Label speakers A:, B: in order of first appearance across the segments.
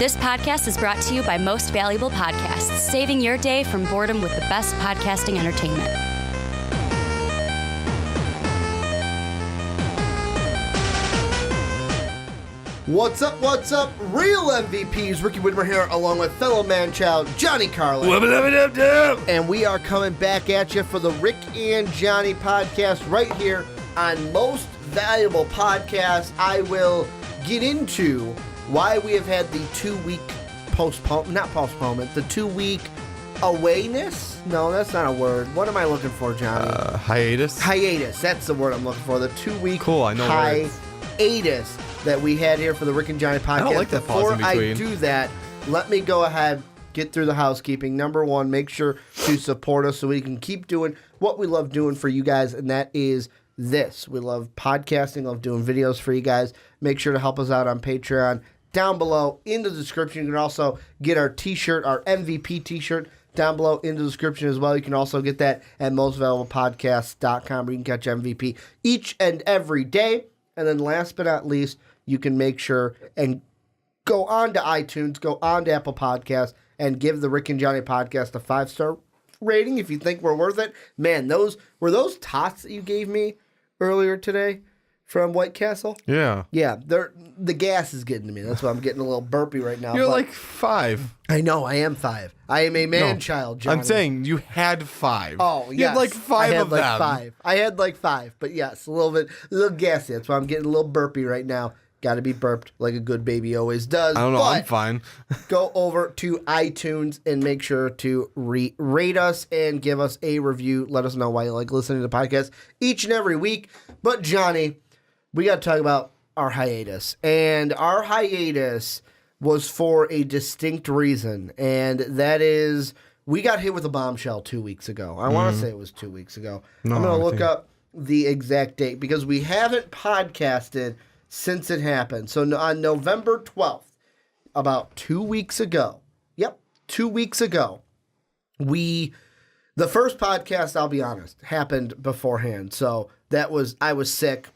A: This podcast is brought to you by Most Valuable Podcasts, saving your day from boredom with the best podcasting entertainment.
B: What's up, real MVPs? Ricky Widmer here, along with fellow man-child Johnny Karlic. And we are coming back at you for the Rick and Johnny podcast right here on Most Valuable Podcasts. I will get into why we have had the 2-week the 2-week awayness? No, that's not a word. What am I looking for, Johnny?
C: Hiatus?
B: Hiatus, that's the word I'm looking for. The 2-week
C: cool, I know
B: hiatus that we had here for the Rick and Johnny podcast.
C: I don't like that pause in between.
B: Before I do that, let me go ahead, get through the housekeeping. Number one, make sure to support us so we can keep doing what we love doing for you guys, and that is this. We love podcasting, love doing videos for you guys. Make sure to help us out on Patreon. Down below in the description, you can also get our t-shirt, our MVP t-shirt, down below in the description as well. You can also get that at mostvaluablepodcast.com where you can catch MVP each and every day. And then last but not least, you can make sure and go on to iTunes, go on to Apple Podcasts, and give the Rick and Johnny podcast a 5-star rating if you think we're worth it. Man, those tots that you gave me earlier today from White Castle?
C: Yeah.
B: Yeah, the gas is getting to me. That's why I'm getting a little burpy right now.
C: You're like 5.
B: I know, I am 5. I am a man-child, Johnny.
C: I'm saying you had 5.
B: Oh, yes.
C: You had like 5 of them.
B: 5. I had like 5, but yes, a little gassy. That's why I'm getting a little burpy right now. Got to be burped like a good baby always does.
C: I don't know,
B: but
C: I'm fine.
B: Go over to iTunes and make sure to rate us and give us a review. Let us know why you like listening to the podcast each and every week. But Johnny, we got to talk about our hiatus. And our hiatus was for a distinct reason. And that is, we got hit with a bombshell 2 weeks ago. I want to say it was 2 weeks ago.
C: No,
B: I'm going to look up the exact date because we haven't podcasted since it happened. So on November 12th, about 2 weeks ago, 2 weeks ago, the first podcast, I'll be honest, happened beforehand. So I was sick.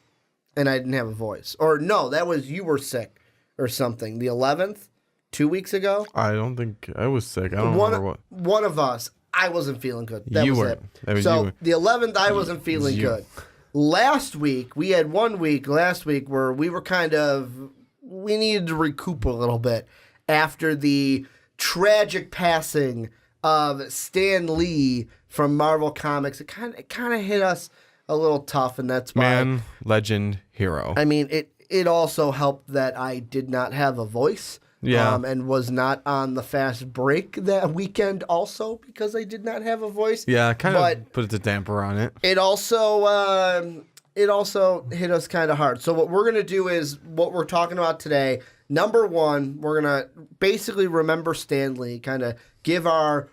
B: And I didn't have a voice. Or no, that was you were sick or something. The 11th, 2 weeks ago.
C: I don't think I was sick. I don't remember what.
B: One of us, I wasn't feeling good. That
C: you
B: was
C: were.
B: it.
C: That was
B: so
C: you.
B: the 11th, I wasn't feeling good. Last week, we had 1 week last week where we needed to recoup a little bit after the tragic passing of Stan Lee from Marvel Comics. It kind of hit us a little tough, and that's why.
C: Man, legend, hero.
B: I mean, it also helped that I did not have a voice.
C: Yeah.
B: And was not on the fast break that weekend also because I did not have a voice.
C: Yeah, kind of put a damper on it.
B: It also hit us kind of hard. So what we're going to do is what we're talking about today. Number one, we're going to basically remember Stan Lee, kind of give our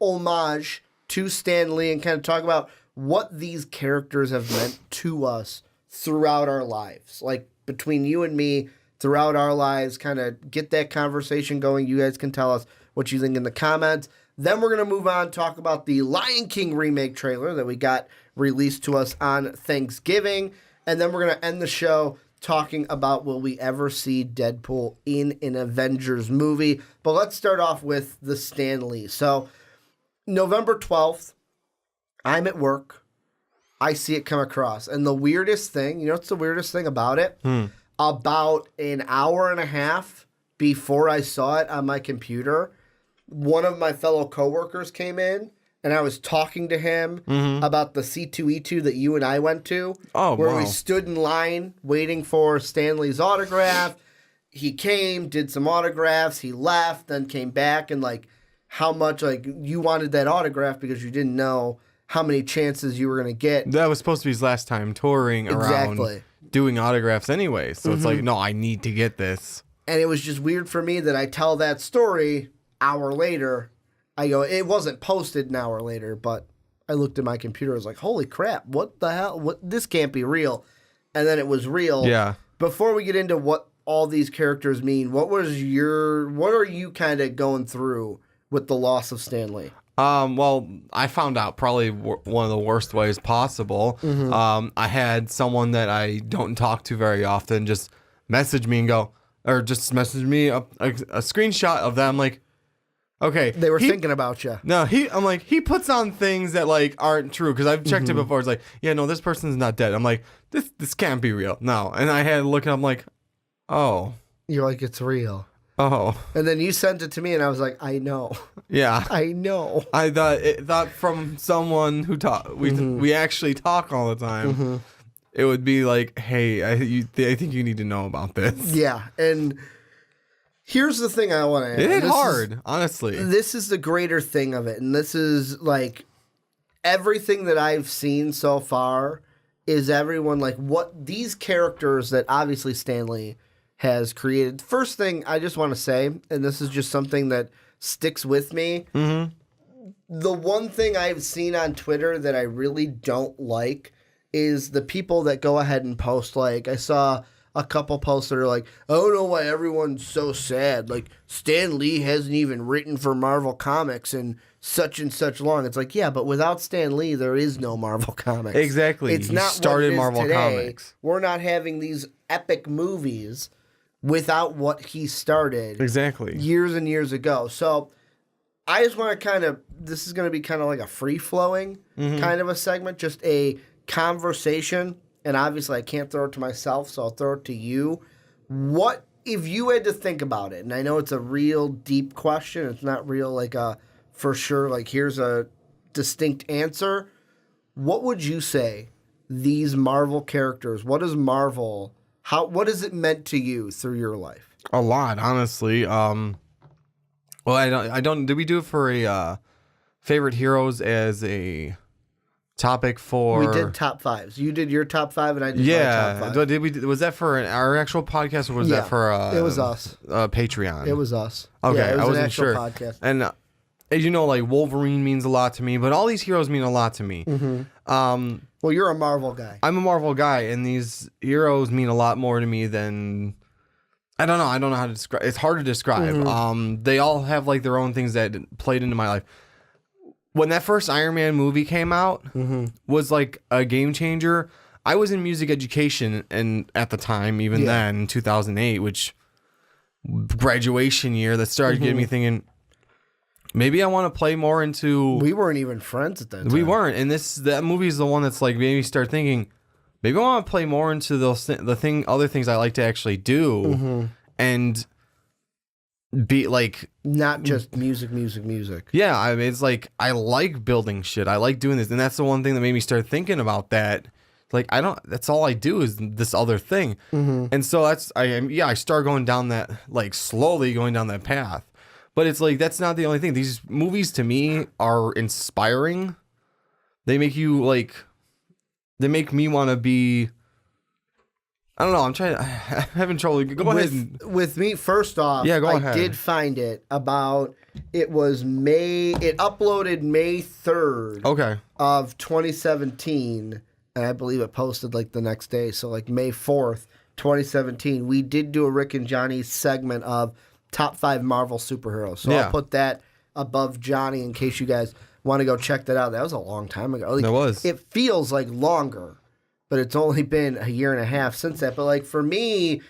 B: homage to Stan Lee and kind of talk about what these characters have meant to us throughout our lives. Like, between you and me, throughout our lives, kind of get that conversation going. You guys can tell us what you think in the comments. Then we're going to move on, talk about the Lion King remake trailer that we got released to us on Thanksgiving. And then we're going to end the show talking about will we ever see Deadpool in an Avengers movie. But let's start off with the Stan Lee. So, November 12th, I'm at work. I see it come across. And the weirdest thing, what's the weirdest thing about it? About an hour and a half before I saw it on my computer, one of my fellow coworkers came in, and I was talking to him about the C2E2 that you and I went to, where we stood in line waiting for Stan Lee's autograph. He came, did some autographs, he left, then came back, and how much you wanted that autograph because you didn't know how many chances you were going to get.
C: That was supposed to be his last time touring around doing autographs anyway. So it's like, no, I need to get this.
B: And it was just weird for me that I tell that story hour later. I go, it wasn't posted an hour later, but I looked at my computer. I was like, holy crap, what the hell? This can't be real. And then it was real.
C: Yeah.
B: Before we get into what all these characters mean, what are you kind of going through with the loss of Stan Lee?
C: Well, I found out probably one of the worst ways possible. I had someone that I don't talk to very often just message me and go, or just messaged me a screenshot of that. I'm like, okay,
B: they were thinking about you.
C: No, I'm like, he puts on things that like aren't true because I've checked it before. It's like, yeah, no, this person's not dead. I'm like, this can't be real. No, and I had to look, and I'm like, oh,
B: you're like, it's real.
C: Oh,
B: and then you sent it to me, and I was like, I know.
C: Yeah,
B: I know.
C: I thought from someone who we actually talk all the time. It would be like, hey, I think you need to know about this.
B: Yeah, and here's the thing I want to add.
C: It hit hard, honestly.
B: This is the greater thing of it, and this is like everything that I've seen so far is everyone like what these characters that obviously Stan Lee has created. First thing I just want to say, and this is just something that sticks with me. The one thing I've seen on Twitter that I really don't like is the people that go ahead and post, like, I saw a couple posts that are like, I don't know why everyone's so sad. Like, Stan Lee hasn't even written for Marvel Comics in such and such long. It's like, yeah, but without Stan Lee, there is no Marvel Comics.
C: Exactly.
B: It's not
C: started
B: what it is
C: Marvel
B: today.
C: Comics.
B: We're not having these epic movies without what he started.
C: Exactly.
B: Years and years ago. So I just want to this is going to be kind of like a free-flowing kind of a segment, just a conversation, and obviously I can't throw it to myself, so I'll throw it to you. What if you had to think about it? And I know it's a real deep question. It's not real like a for sure like here's a distinct answer. What would you say these Marvel characters? What is Marvel? What has it meant to you through your life?
C: A lot, honestly. Well, I don't. Did we do it for a favorite heroes as a topic for?
B: We did top fives. You did your top five, and I did my top five.
C: Did we? Was that for our actual podcast, or was that for?
B: It was us.
C: Patreon.
B: It was us.
C: Okay,
B: yeah, it was
C: I wasn't
B: an actual
C: sure.
B: Podcast.
C: And as you know, like Wolverine means a lot to me, but all these heroes mean a lot to me.
B: Well, you're a Marvel guy.
C: I'm a Marvel guy, and these heroes mean a lot more to me than. I don't know how to describe. It's hard to describe. They all have like their own things that played into my life. When that first Iron Man movie came out, was like a game changer. I was in music education, and at the time, even then, 2008, which graduation year, that started getting me thinking. Maybe I want to play more into.
B: We weren't even friends at that time.
C: We weren't, and that movie is the one that's like made me start thinking. Maybe I want to play more into other things I like to actually do, and be like
B: not just music.
C: Yeah, I mean, it's like I like building shit. I like doing this, and that's the one thing that made me start thinking about that. Like that's all I do is this other thing, and so I start going down that like slowly going down that path. But it's like that's not the only thing. These movies to me are inspiring. They make you like. They make me want to be. I don't know. I'm having trouble. Go ahead.
B: With me, first off,
C: go ahead.
B: I did find it about. It was May. It uploaded May 3rd. Of 2017, and I believe it posted like the next day. So like May 4th, 2017. We did do a Rick and Johnny segment of top 5 Marvel superheroes. So I'll put that above Johnny in case you guys want to go check that out. That was a long time ago. Like,
C: it was.
B: It feels like longer, but it's only been a year and a half since that. But like for me,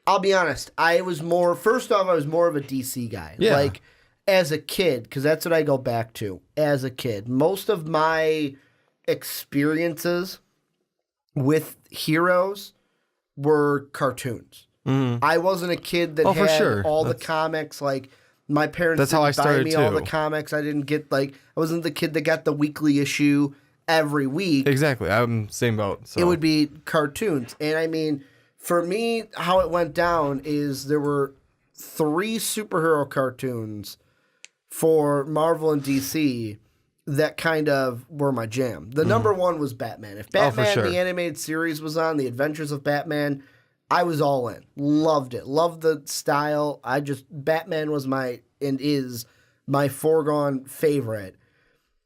B: I'll be honest. First off, I was more of a DC guy.
C: Yeah.
B: Like as a kid, because that's what I go back to. As a kid, most of my experiences with heroes were cartoons. I wasn't a kid that had all the comics. Like my parents didn't buy me all the comics. I didn't get I wasn't the kid that got the weekly issue every week.
C: Exactly. I'm same boat. So.
B: It would be cartoons. And I mean, for me, how it went down is there were 3 superhero cartoons for Marvel and DC that kind of were my jam. The number one was Batman. If Batman, the animated series was on, The Adventures of Batman, I was all in. Loved it. Loved the style. Batman was and is my foregone favorite.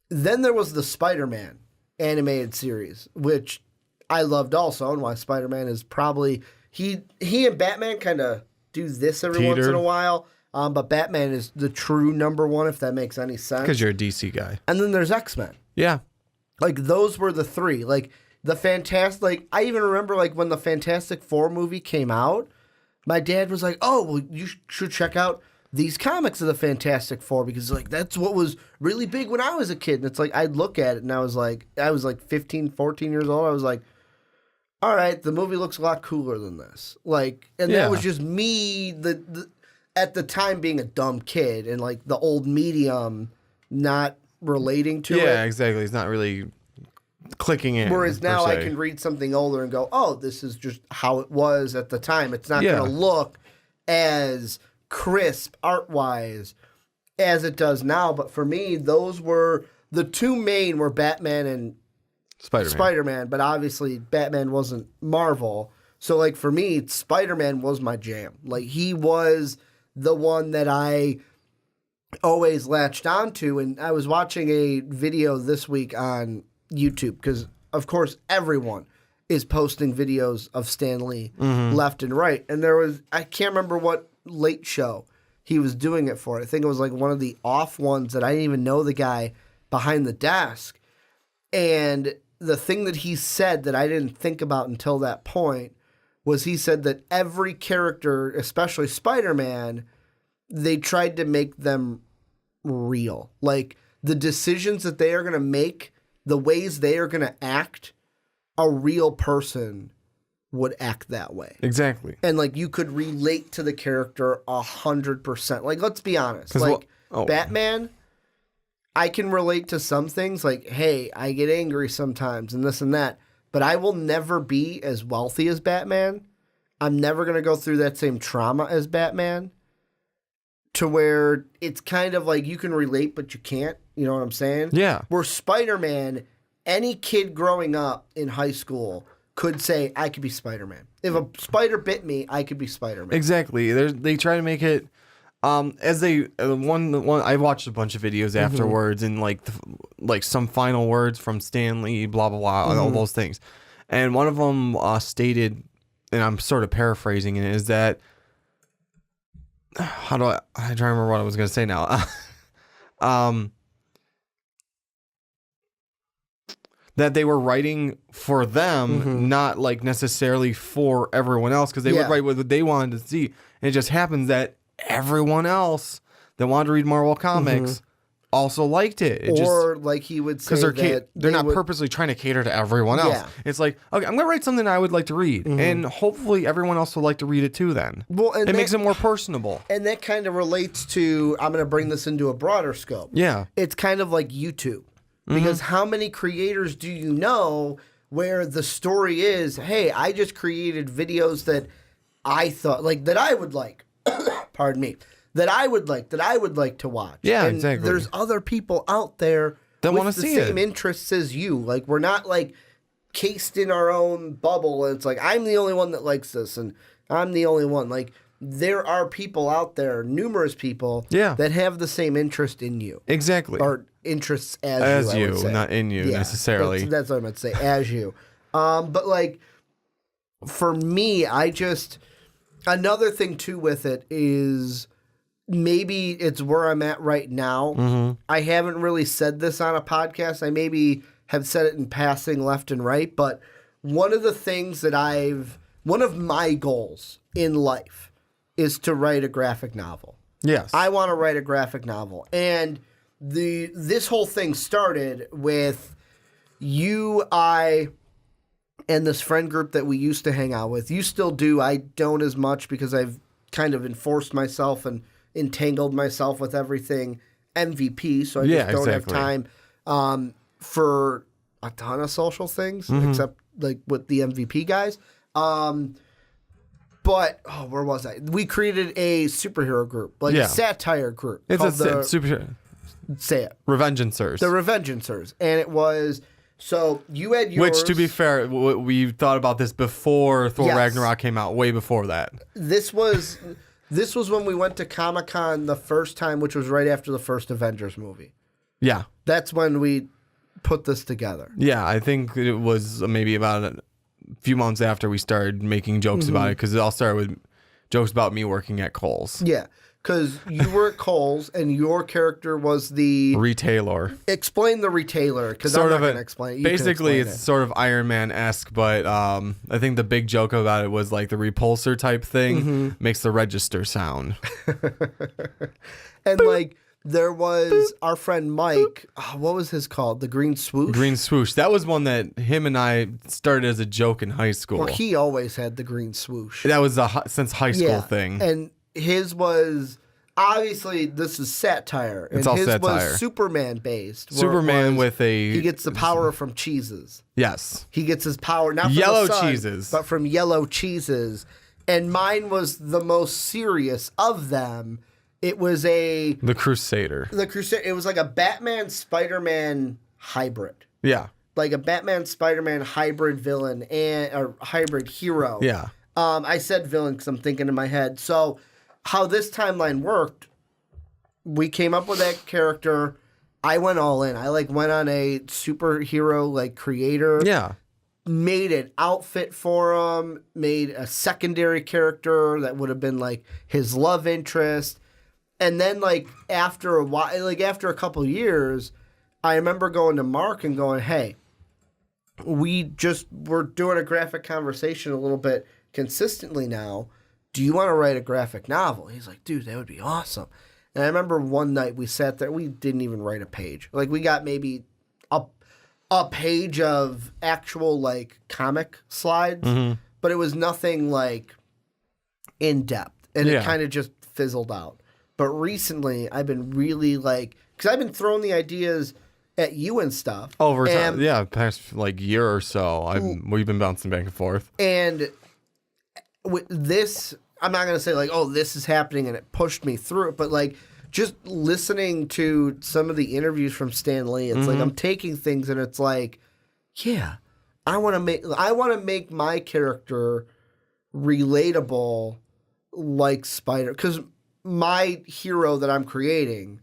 B: Then there was the Spider-Man animated series, which I loved also, and why Spider-Man is probably, he and Batman kind of do this every once in a while, but Batman is the true number one, if that makes any sense.
C: Because you're a DC guy.
B: And then there's X-Men.
C: Yeah.
B: Like, those were the 3. Like, I even remember, like, when the Fantastic Four movie came out, my dad was like, "Oh, well, you should check out these comics of the Fantastic Four because like that's what was really big when I was a kid." And it's like I'd look at it and I was like 15, 14 years old. I was like, all right, the movie looks a lot cooler than this. Like, and that was just me at the time being a dumb kid and like the old medium not relating to it.
C: Yeah, exactly. It's not really clicking in.
B: Whereas now I can read something older and go, oh, this is just how it was at the time. It's not going to look as crisp art-wise as it does now. But for me, those were the two main were Batman and Spider-Man. But obviously Batman wasn't Marvel. So like for me, Spider-Man was my jam. Like he was the one that I always latched onto. And I was watching a video this week on YouTube because of course everyone is posting videos of Stan Lee left and right. And there was, I can't remember what late show he was doing it for. I think it was like one of the off ones that I didn't even know the guy behind the desk. And the thing that he said that I didn't think about until that point was he said that every character, especially Spider-Man, they tried to make them real. Like the decisions that they are going to make, the ways they are going to act, a real person would act that way.
C: Exactly.
B: And like you could relate to the character 100%. Like let's be honest. Like Batman, I can relate to some things like, hey, I get angry sometimes and this and that, but I will never be as wealthy as Batman. I'm never going to go through that same trauma as Batman to where it's kind of like you can relate, but you can't. You know what I'm saying?
C: Yeah.
B: Where Spider-Man, any kid growing up in high school could say, I could be Spider-Man. If a spider bit me, I could be Spider-Man.
C: Exactly. They try to make it as they I watched a bunch of videos afterwards and like some final words from Stan Lee, blah blah blah, all those things. And one of them stated, and I'm sort of paraphrasing it, is that I try to remember what I was going to say now. That they were writing for them, not like necessarily for everyone else, because they would write what they wanted to see. And it just happens that everyone else that wanted to read Marvel Comics also liked it.
B: Like he would say
C: because they're not purposely trying to cater to everyone else. Yeah. It's like, okay, I'm going to write something I would like to read, and hopefully everyone else will like to read it too then. Well, and it makes it more personable.
B: And that kind of relates to, I'm going to bring this into a broader scope. Yeah. It's kind of like YouTube. Because how many creators do you know where the story is, hey, I just created videos that I thought, like, that I would like, pardon me, that I would like to watch.
C: Yeah,
B: and
C: exactly.
B: There's other people out there
C: that want to see it.
B: With the same interests as you. Like, we're not, like, cased in our own bubble. And it's like, I'm the only one that likes this, and I'm the only one. Like, there are people out there, numerous people, that have the same interest in you.
C: Exactly.
B: Or interests as you, I would say.
C: Not in you necessarily.
B: That's what I meant to say, as you. But like, for me, another thing too with it is maybe it's where I'm at right now. I haven't really said this on a podcast. I maybe have said it in passing left and right, but one of the things that one of my goals in life is to write a graphic novel. Yes. I want to write a graphic novel. And this whole thing started with you, I, and this friend group that we used to hang out with. You still do. I don't as much because I've kind of enforced myself and entangled myself with everything MVP, so I just don't have time for a ton of social things, except like with the MVP guys. But, where was I? We created a superhero group, like a satire group.
C: It's a superhero.
B: Say it.
C: Revengeancers.
B: The Revengeancers. And it was, so you had yours.
C: Which, to be fair, we thought about this before Thor Ragnarok came out, way before that.
B: This was when we went to Comic-Con the first time, which was right after the first Avengers movie. Yeah. That's when we put this together.
C: Yeah, I think it was maybe about a few months after we started making jokes about it, because it all started with jokes about me working at Kohl's.
B: Yeah. because you were at Kohl's and your character was the
C: retailer.
B: Explain the retailer, because I'm not going to explain it. You
C: basically,
B: can
C: it's
B: explain
C: sort of Iron Man-esque, but I think the big joke about it was like the repulsor type thing makes the register sound.
B: And like there was our friend Mike. What was his called? The Green Swoosh.
C: Green Swoosh. That was one that him and I started as a joke in high school.
B: Well, he always had the Green Swoosh.
C: That was a since high school thing.
B: And his was obviously this is satire. And
C: it's all
B: his
C: satire.
B: was Superman based.
C: Superman with a
B: he gets the power from cheeses.
C: Yes.
B: He gets his power not from
C: yellow
B: the sun,
C: cheeses,
B: but from yellow cheeses. And mine was the most serious of them. It was
C: the Crusader.
B: The Crusader. It was like a Batman Spider-Man hybrid.
C: Yeah.
B: Like a Batman Spider-Man hybrid villain or hybrid hero.
C: Yeah.
B: I said villain because I'm thinking in my head. So how this timeline worked, we came up with that character. I went all in. I like went on a superhero like creator.
C: Yeah.
B: Made an outfit for him. Made a secondary character that would have been like his love interest. And then, like, after a while, like, after a couple years, I remember going to Mark and going, hey, we're doing a graphic conversation a little bit consistently now. Do you want to write a graphic novel? He's like, dude, that would be awesome. And I remember one night we sat there, we didn't even write a page. Like, we got maybe a page of actual, like, comic slides, but it was nothing, like, in depth. And it kind of just fizzled out. But recently, I've been really like, because I've been throwing the ideas at you and stuff.
C: Over time, past like year or so, we've been bouncing back and forth.
B: And with this, I'm not going to say like, oh, this is happening and it pushed me through it. But like, just listening to some of the interviews from Stan Lee, it's like I'm taking things and it's like, yeah, I want to make my character relatable like Spider, because my hero that I'm creating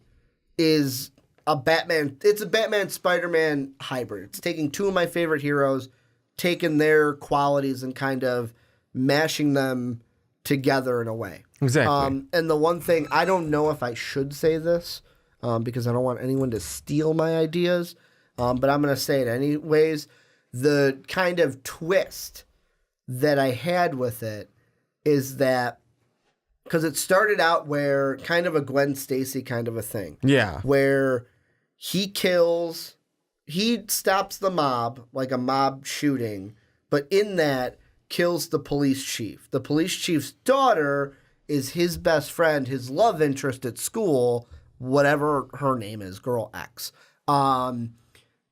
B: is a Batman. It's a Batman Spider-Man hybrid. It's taking two of my favorite heroes, taking their qualities and kind of mashing them together in a way.
C: Exactly.
B: And the one thing, I don't know if I should say this because I don't want anyone to steal my ideas, but I'm going to say it anyways. The kind of twist that I had with it is that because it started out where kind of a Gwen Stacy kind of a thing.
C: Yeah.
B: Where he stops the mob, like a mob shooting, but in that kills the police chief. The police chief's daughter is his best friend, his love interest at school, whatever her name is, Girl X. And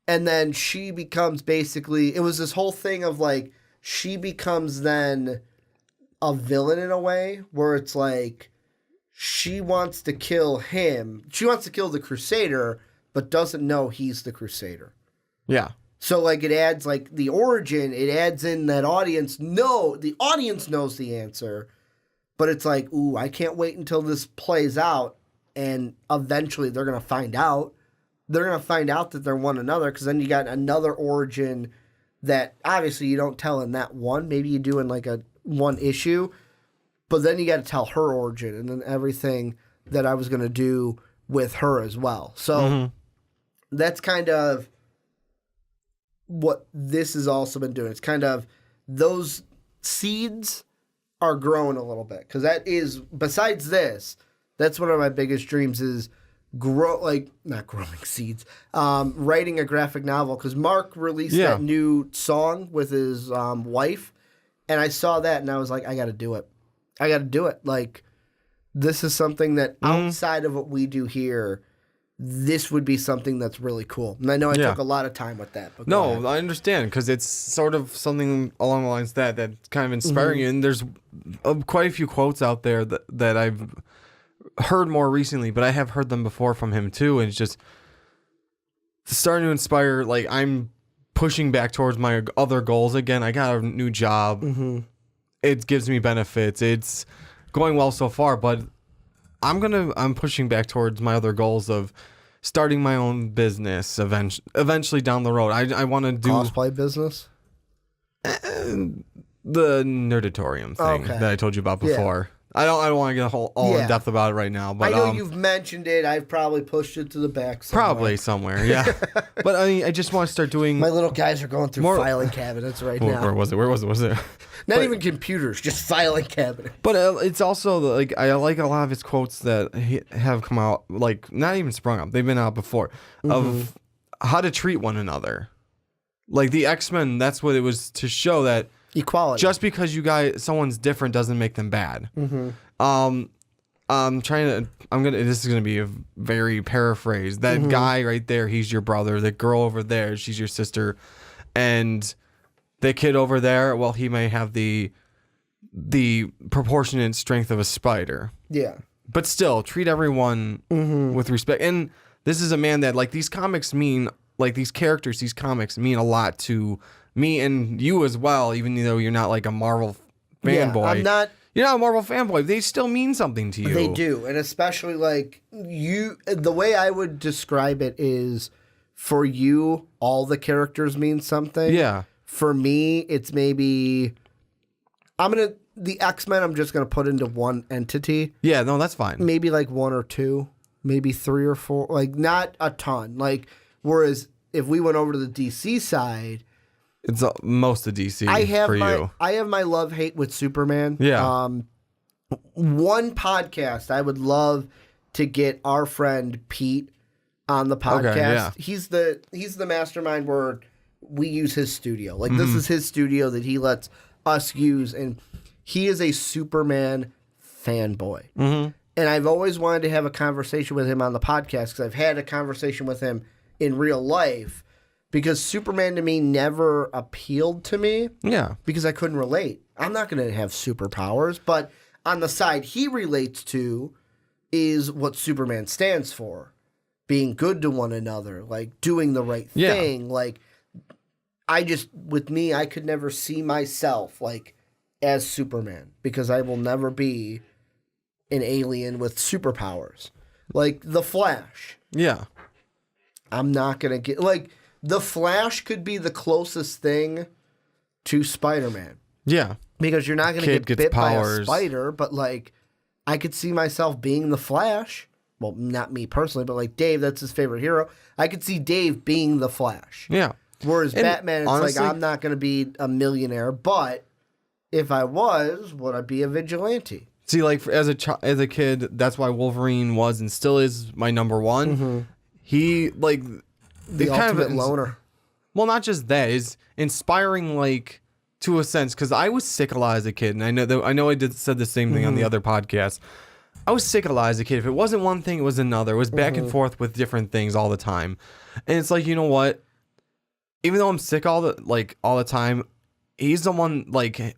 B: then she becomes basically, it was this whole thing of like, she becomes then a villain in a way where it's like she wants to kill him. She wants to kill the Crusader, but doesn't know he's the Crusader.
C: Yeah.
B: So like it adds like the origin, it adds in that audience. No, the audience knows the answer, but it's like, ooh, I can't wait until this plays out and eventually they're going to find out. They're going to find out that they're one another because then you got another origin that obviously you don't tell in that one. Maybe you do in like a one issue, but then you got to tell her origin and then everything that I was going to do with her as well. So that's kind of what this has also been doing. It's kind of those seeds are growing a little bit because that is, besides this, that's one of my biggest dreams is not growing seeds, writing a graphic novel because Mark released that new song with his wife. And I saw that and I was like, I got to do it. I got to do it. Like, this is something that outside of what we do here, this would be something that's really cool. And I know I took a lot of time with that. But
C: no, I understand because it's sort of something along the lines that's kind of inspiring you. And there's quite a few quotes out there that I've heard more recently, but I have heard them before from him too. And it's just starting to inspire, like, I'm pushing back towards my other goals again. I got a new job. It gives me benefits. It's going well so far, but I'm pushing back towards my other goals of starting my own business eventually down the road. I want to do
B: cosplay business.
C: The Nerdatorium thing that I told you about before. I don't want to get all in depth about it right now. But
B: I know you've mentioned it. I've probably pushed it to the back somewhere.
C: Probably somewhere, yeah. But I mean, I just want to start doing.
B: My little guys are going through filing cabinets right now.
C: Where was it?
B: Not even computers, just filing cabinets.
C: But it's also like I like a lot of his quotes that have come out, like not even sprung up. They've been out before of how to treat one another. Like the X-Men, that's what it was to show that.
B: Equality.
C: Just because someone's different doesn't make them bad. This is gonna be a very paraphrase. That guy right there, he's your brother. The girl over there, she's your sister, and the kid over there, well, he may have the proportionate strength of a spider.
B: Yeah.
C: But still, treat everyone with respect. And this is a man that, like, these comics mean, like, these characters, these comics mean a lot to me and you as well, even though you're not like a Marvel fanboy. You're not a Marvel fanboy. They still mean something to you.
B: They do. And especially like the way I would describe it is for you, all the characters mean something.
C: Yeah.
B: For me, it's maybe the X-Men I'm just going to put into one entity.
C: Yeah, no, that's fine.
B: Maybe like 1 or 2, maybe 3 or 4, like not a ton. Like, whereas if we went over to the DC side,
C: it's most of DC for you.
B: I have my love-hate with Superman.
C: Yeah.
B: One podcast I would love to get our friend Pete on the podcast.
C: Okay, yeah.
B: He's the mastermind where we use his studio. Like this is his studio that he lets us use, and he is a Superman fanboy. And I've always wanted to have a conversation with him on the podcast because I've had a conversation with him in real life. Because Superman to me never appealed to me.
C: Yeah.
B: Because I couldn't relate. I'm not going to have superpowers. But on the side he relates to is what Superman stands for. Being good to one another. Like doing the right thing. Like with me, I could never see myself like as Superman. Because I will never be an alien with superpowers. Like the Flash.
C: Yeah.
B: I'm not going to get like... The Flash could be the closest thing to Spider-Man.
C: Yeah.
B: Because you're not going to get bit by a spider, but like I could see myself being the Flash. Well, not me personally, but like Dave, that's his favorite hero. I could see Dave being the Flash.
C: Yeah.
B: Whereas Batman, it's honestly, like I'm not going to be a millionaire, but if I was, would I be a vigilante?
C: See, like as a kid, that's why Wolverine was and still is my number one. He like...
B: The ultimate loner.
C: Well, not just that. Is inspiring, like, to a sense, because I was sick a lot as a kid, and I know I said the same thing on the other podcast. I was sick a lot as a kid. If it wasn't one thing, it was another. It was back and forth with different things all the time. And it's like, you know what? Even though I'm sick all the time, he's the one, like,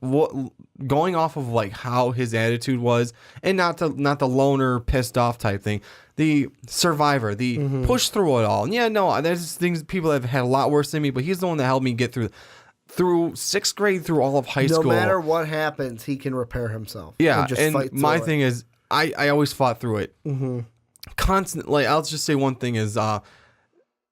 C: going off of, like, how his attitude was, and not the loner, pissed off type thing. The survivor, the push through it all. And yeah, no, there's things, people that have had a lot worse than me, but he's the one that helped me get through 6th grade, through all of high school.
B: No matter what happens, he can repair himself.
C: Yeah,
B: and
C: and my thing is, I always fought through it. Constantly. I'll just say one thing is, I'm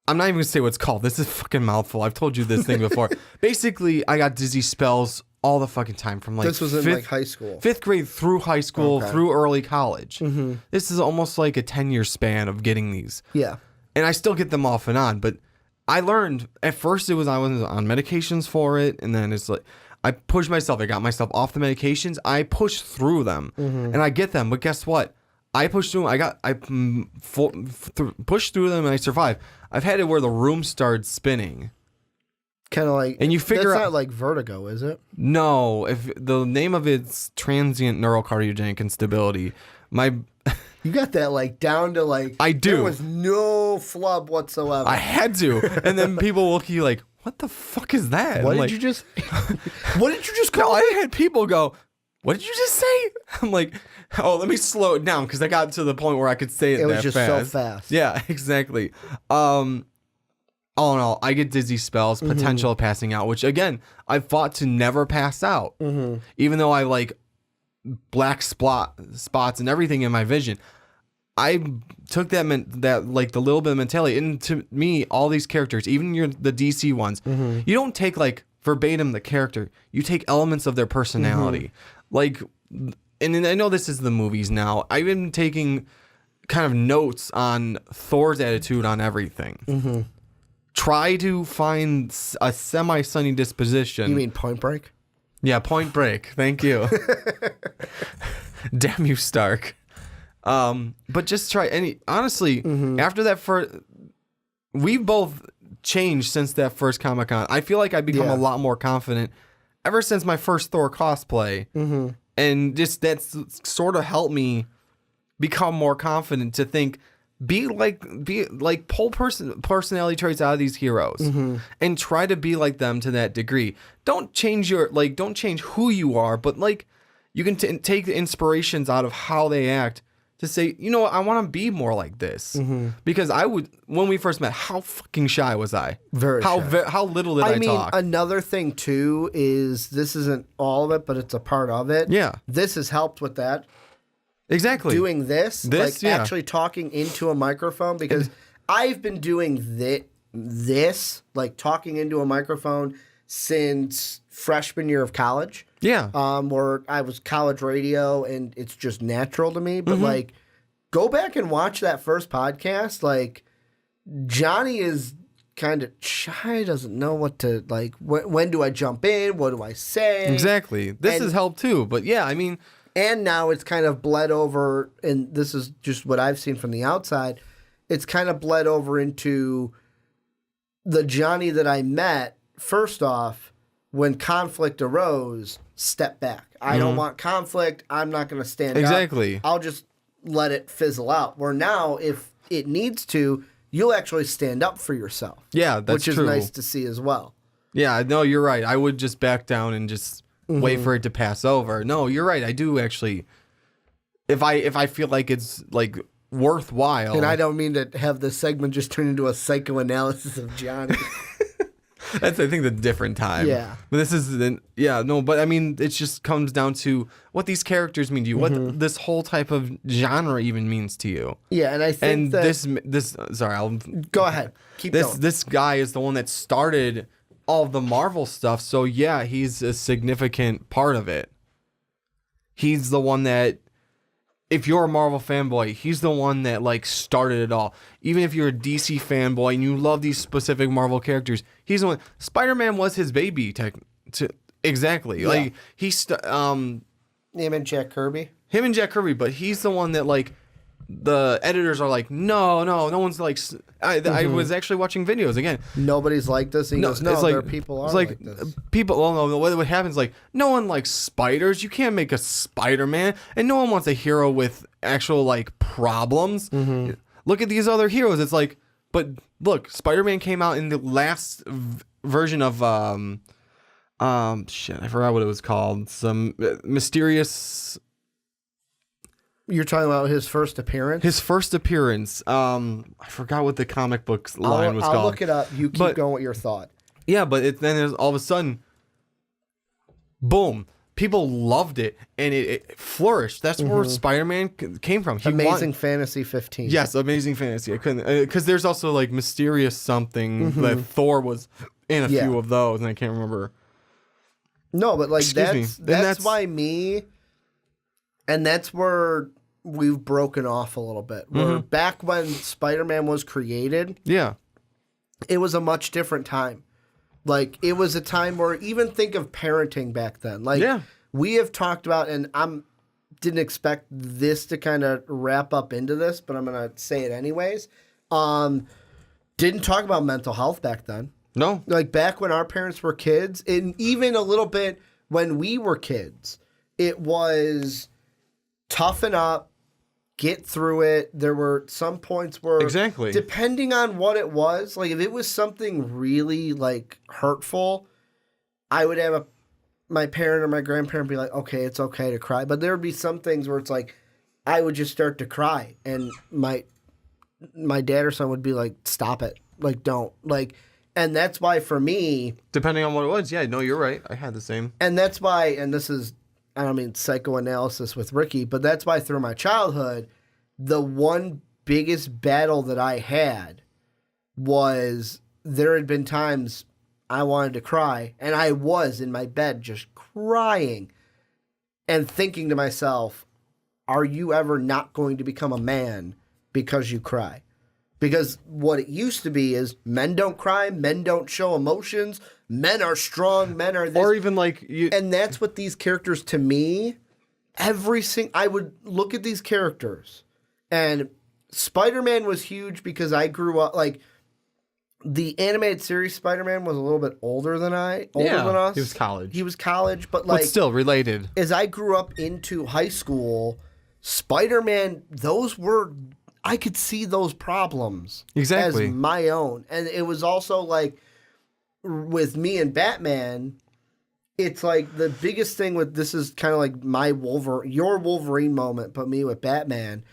C: not even going to say what it's called. This is a fucking mouthful. I've told you this thing before. Basically, I got dizzy spells all the fucking time from like
B: this was in like high school,
C: 5th grade through high school through early college. This is almost like a 10-year span of getting these.
B: Yeah,
C: and I still get them off and on. But I learned at first I was on medications for it, and then it's like I pushed myself. I got myself off the medications. I pushed through them, and I get them. But guess what? I pushed through them. I pushed through them, and I survived. I've had it where the room started spinning.
B: Kind of like,
C: and you figure
B: that's not like vertigo, is it?
C: No, if the name of it's transient neurocardiogenic instability.
B: You got that like down to like
C: I do.
B: There was no flub whatsoever.
C: I had to, and then people will be like, "What the fuck is that?"
B: What did
C: like,
B: you just? What did you just call?
C: No, I had people go, "What did you just say?" I'm like, "Oh, let me slow it down," because I got to the point where I could say it. It was just
B: so fast.
C: Yeah, exactly. All in all, I get dizzy spells, potential of passing out, which again, I fought to never pass out. Even though I like black spots and everything in my vision. I took that like the little bit of mentality, and to me, all these characters, even the DC ones, you don't take like verbatim the character, you take elements of their personality. Like and I know this is the movies now. I've been taking kind of notes on Thor's attitude on everything. Mm-hmm. Try to find a semi-sunny disposition.
B: You mean Point Break?
C: Yeah, Point Break. Thank you. Damn you, Stark. But just try honestly, after that first, we've both changed since that first Comic-Con. I feel like I've become a lot more confident ever since my first Thor cosplay. Mm-hmm. And just that's sort of helped me become more confident to think, be like pull personality traits out of these heroes and try to be like them to that degree. Don't change who you are, but like you can take the inspirations out of how they act to say, you know what, I want to be more like this. Because when we first met, how fucking shy was I?
B: Very shy.
C: How little did I talk?
B: Another thing too is this isn't all of it, but it's a part of it.
C: Yeah.
B: This has helped with that.
C: Exactly.
B: Doing this actually talking into a microphone, because I've been doing this, like talking into a microphone since freshman year of college.
C: Yeah.
B: Where I was college radio and it's just natural to me. But like, go back and watch that first podcast. Like, Johnny is kind of shy, doesn't know what to, like, when do I jump in? What do I say?
C: Exactly. This has helped too. But yeah, I mean...
B: And now it's kind of bled over, and this is just what I've seen from the outside, it's kind of bled over into the Johnny that I met, first off, when conflict arose, step back. I don't want conflict. I'm not going to stand up.
C: Exactly.
B: I'll just let it fizzle out. Where now, if it needs to, you'll actually stand up for yourself.
C: Yeah, that's true.
B: Which is nice to see as well.
C: Yeah, no, you're right. I would just back down and just... wait for it to pass over. No, you're right. I do actually. If I feel like it's like worthwhile,
B: and I don't mean to have this segment just turn into a psychoanalysis of Johnny.
C: That's I think the different time.
B: Yeah,
C: but this is but I mean it just comes down to what these characters mean to you, what this whole type of genre even means to you.
B: Yeah, and I think
C: this sorry, I'll
B: go ahead. Keep going.
C: This guy is the one that started all of the Marvel stuff, so yeah, he's a significant part of it. He's the one that, if you're a Marvel fanboy, he's the one that like started it all. Even if you're a DC fanboy and you love these specific Marvel characters, he's the one. Spider-Man was his baby. Exactly. Yeah. Like him
B: and Jack Kirby.
C: But he's the one that like the editors are like, no one's like. I was actually watching videos again.
B: Nobody's like this. He goes, no, there are people are like this.
C: People. Well, no. What happens? Like, no one likes spiders. You can't make a Spider-Man, and no one wants a hero with actual like problems. Look at these other heroes. It's like, but look, Spider-Man came out in the last version of shit. I forgot what it was called. Some mysterious.
B: You're talking about his first appearance?
C: His first appearance. I forgot what the comic book line was called.
B: I'll look it up. You keep going with your thought.
C: Yeah, but then there's all of a sudden, boom. People loved it, and it flourished. That's where Spider-Man came from.
B: Amazing Fantasy 15.
C: Yes, Amazing Fantasy. I couldn't... Because there's also, like, Mysterious something that Thor was in a few of those, and I can't remember.
B: No, but, like, that's why me... And that's where we've broken off a little bit. Where back when Spider-Man was created, it was a much different time. Like, it was a time where, even think of parenting back then. Like, we have talked about, and didn't expect this to kind of wrap up into this, but I'm going to say it anyways. Didn't talk about mental health back then.
C: No.
B: Like, back when our parents were kids, and even a little bit when we were kids, it was... toughen up, get through it. There were some points where, depending on what it was, like if it was something really like hurtful, I would have my parent or my grandparent be like, okay, it's okay to cry. But there would be some things where it's like, I would just start to cry, and my dad or son would be like, stop it, like don't, like, and that's why for me,
C: depending on what it was, no, you're right. I had the same,
B: and that's why, and this is. I don't mean psychoanalysis with Ricky, but that's why through my childhood, the one biggest battle that I had was there had been times I wanted to cry, and I was in my bed just crying. and thinking to myself, are you ever not going to become a man because you cry? Because what it used to be is men don't cry, men don't show emotions, men are strong, men are this.
C: Or even like you.
B: And that's what these characters, to me, I would look at these characters, and Spider-Man was huge because I grew up, like, the animated series Spider-Man was a little bit older than us.
C: He was college.
B: He was college, but like,
C: But still related.
B: as I grew up into high school, Spider-Man, I could see those problems
C: Exactly.
B: as my own. And it was also like, with me and Batman, it's like the biggest thing with this is kind of like your Wolverine moment, but me with Batman,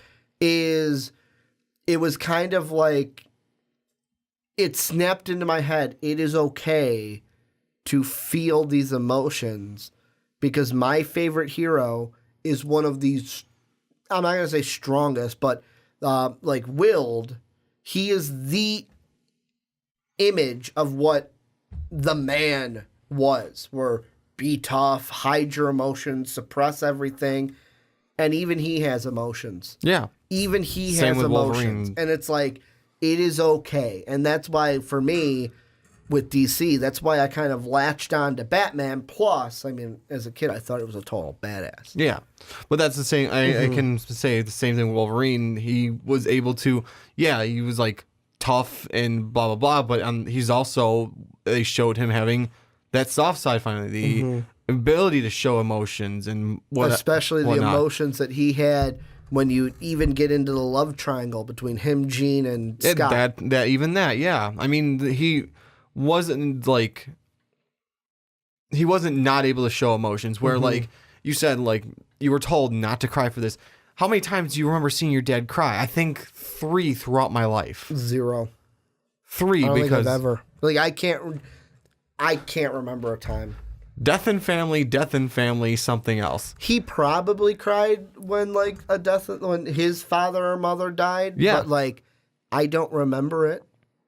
B: is it was kind of like, it snapped into my head. It is okay to feel these emotions because my favorite hero is one of these, I'm not going to say strongest, but like willed. He is the image of what the man was, where be tough, hide your emotions, suppress everything. And even he has emotions.
C: Yeah.
B: Even he
C: Same
B: has
C: with
B: emotions.
C: Wolverine.
B: And it's like, it is okay. And that's why, for me, with DC, that's why I kind of latched on to Batman. Plus, I mean, as a kid, I thought it was a total badass.
C: Yeah. But that's the same. I can say the same thing with Wolverine. He was able to, he was like tough and blah, blah, blah. But he's also, they showed him having that soft side finally, the ability to show emotions and
B: especially the
C: whatnot.
B: emotions that he had when you even get into the love triangle between him, Jean, and Scott.
C: Yeah. I mean, he wasn't not able to show emotions where like you said, like you were told not to cry for this. How many times do you remember seeing your dad cry? I think 3 throughout my life.
B: 0.
C: 3
B: I don't
C: because
B: think I've ever. Like, I can't remember a time.
C: death in family, something else.
B: He probably cried when when his father or mother died.
C: Yeah.
B: But like, I don't remember it.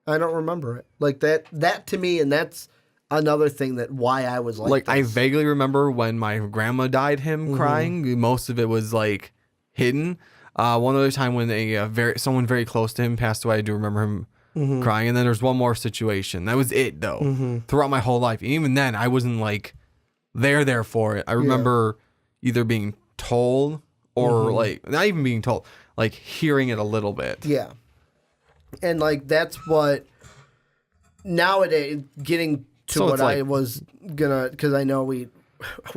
B: Like that to me, and that's another thing that why I was like
C: I
B: this.
C: vaguely remember when my grandma died, him crying. Most of it was like hidden. One other time when someone very close to him passed away, I do remember him crying. And then there's one more situation. That was it though. Throughout my whole life, and even then, I wasn't like there for it. I remember either being told or like not even being told, like hearing it a little bit.
B: Yeah. And like that's what nowadays getting to
C: So
B: what
C: it's like-
B: I was gonna, because I know we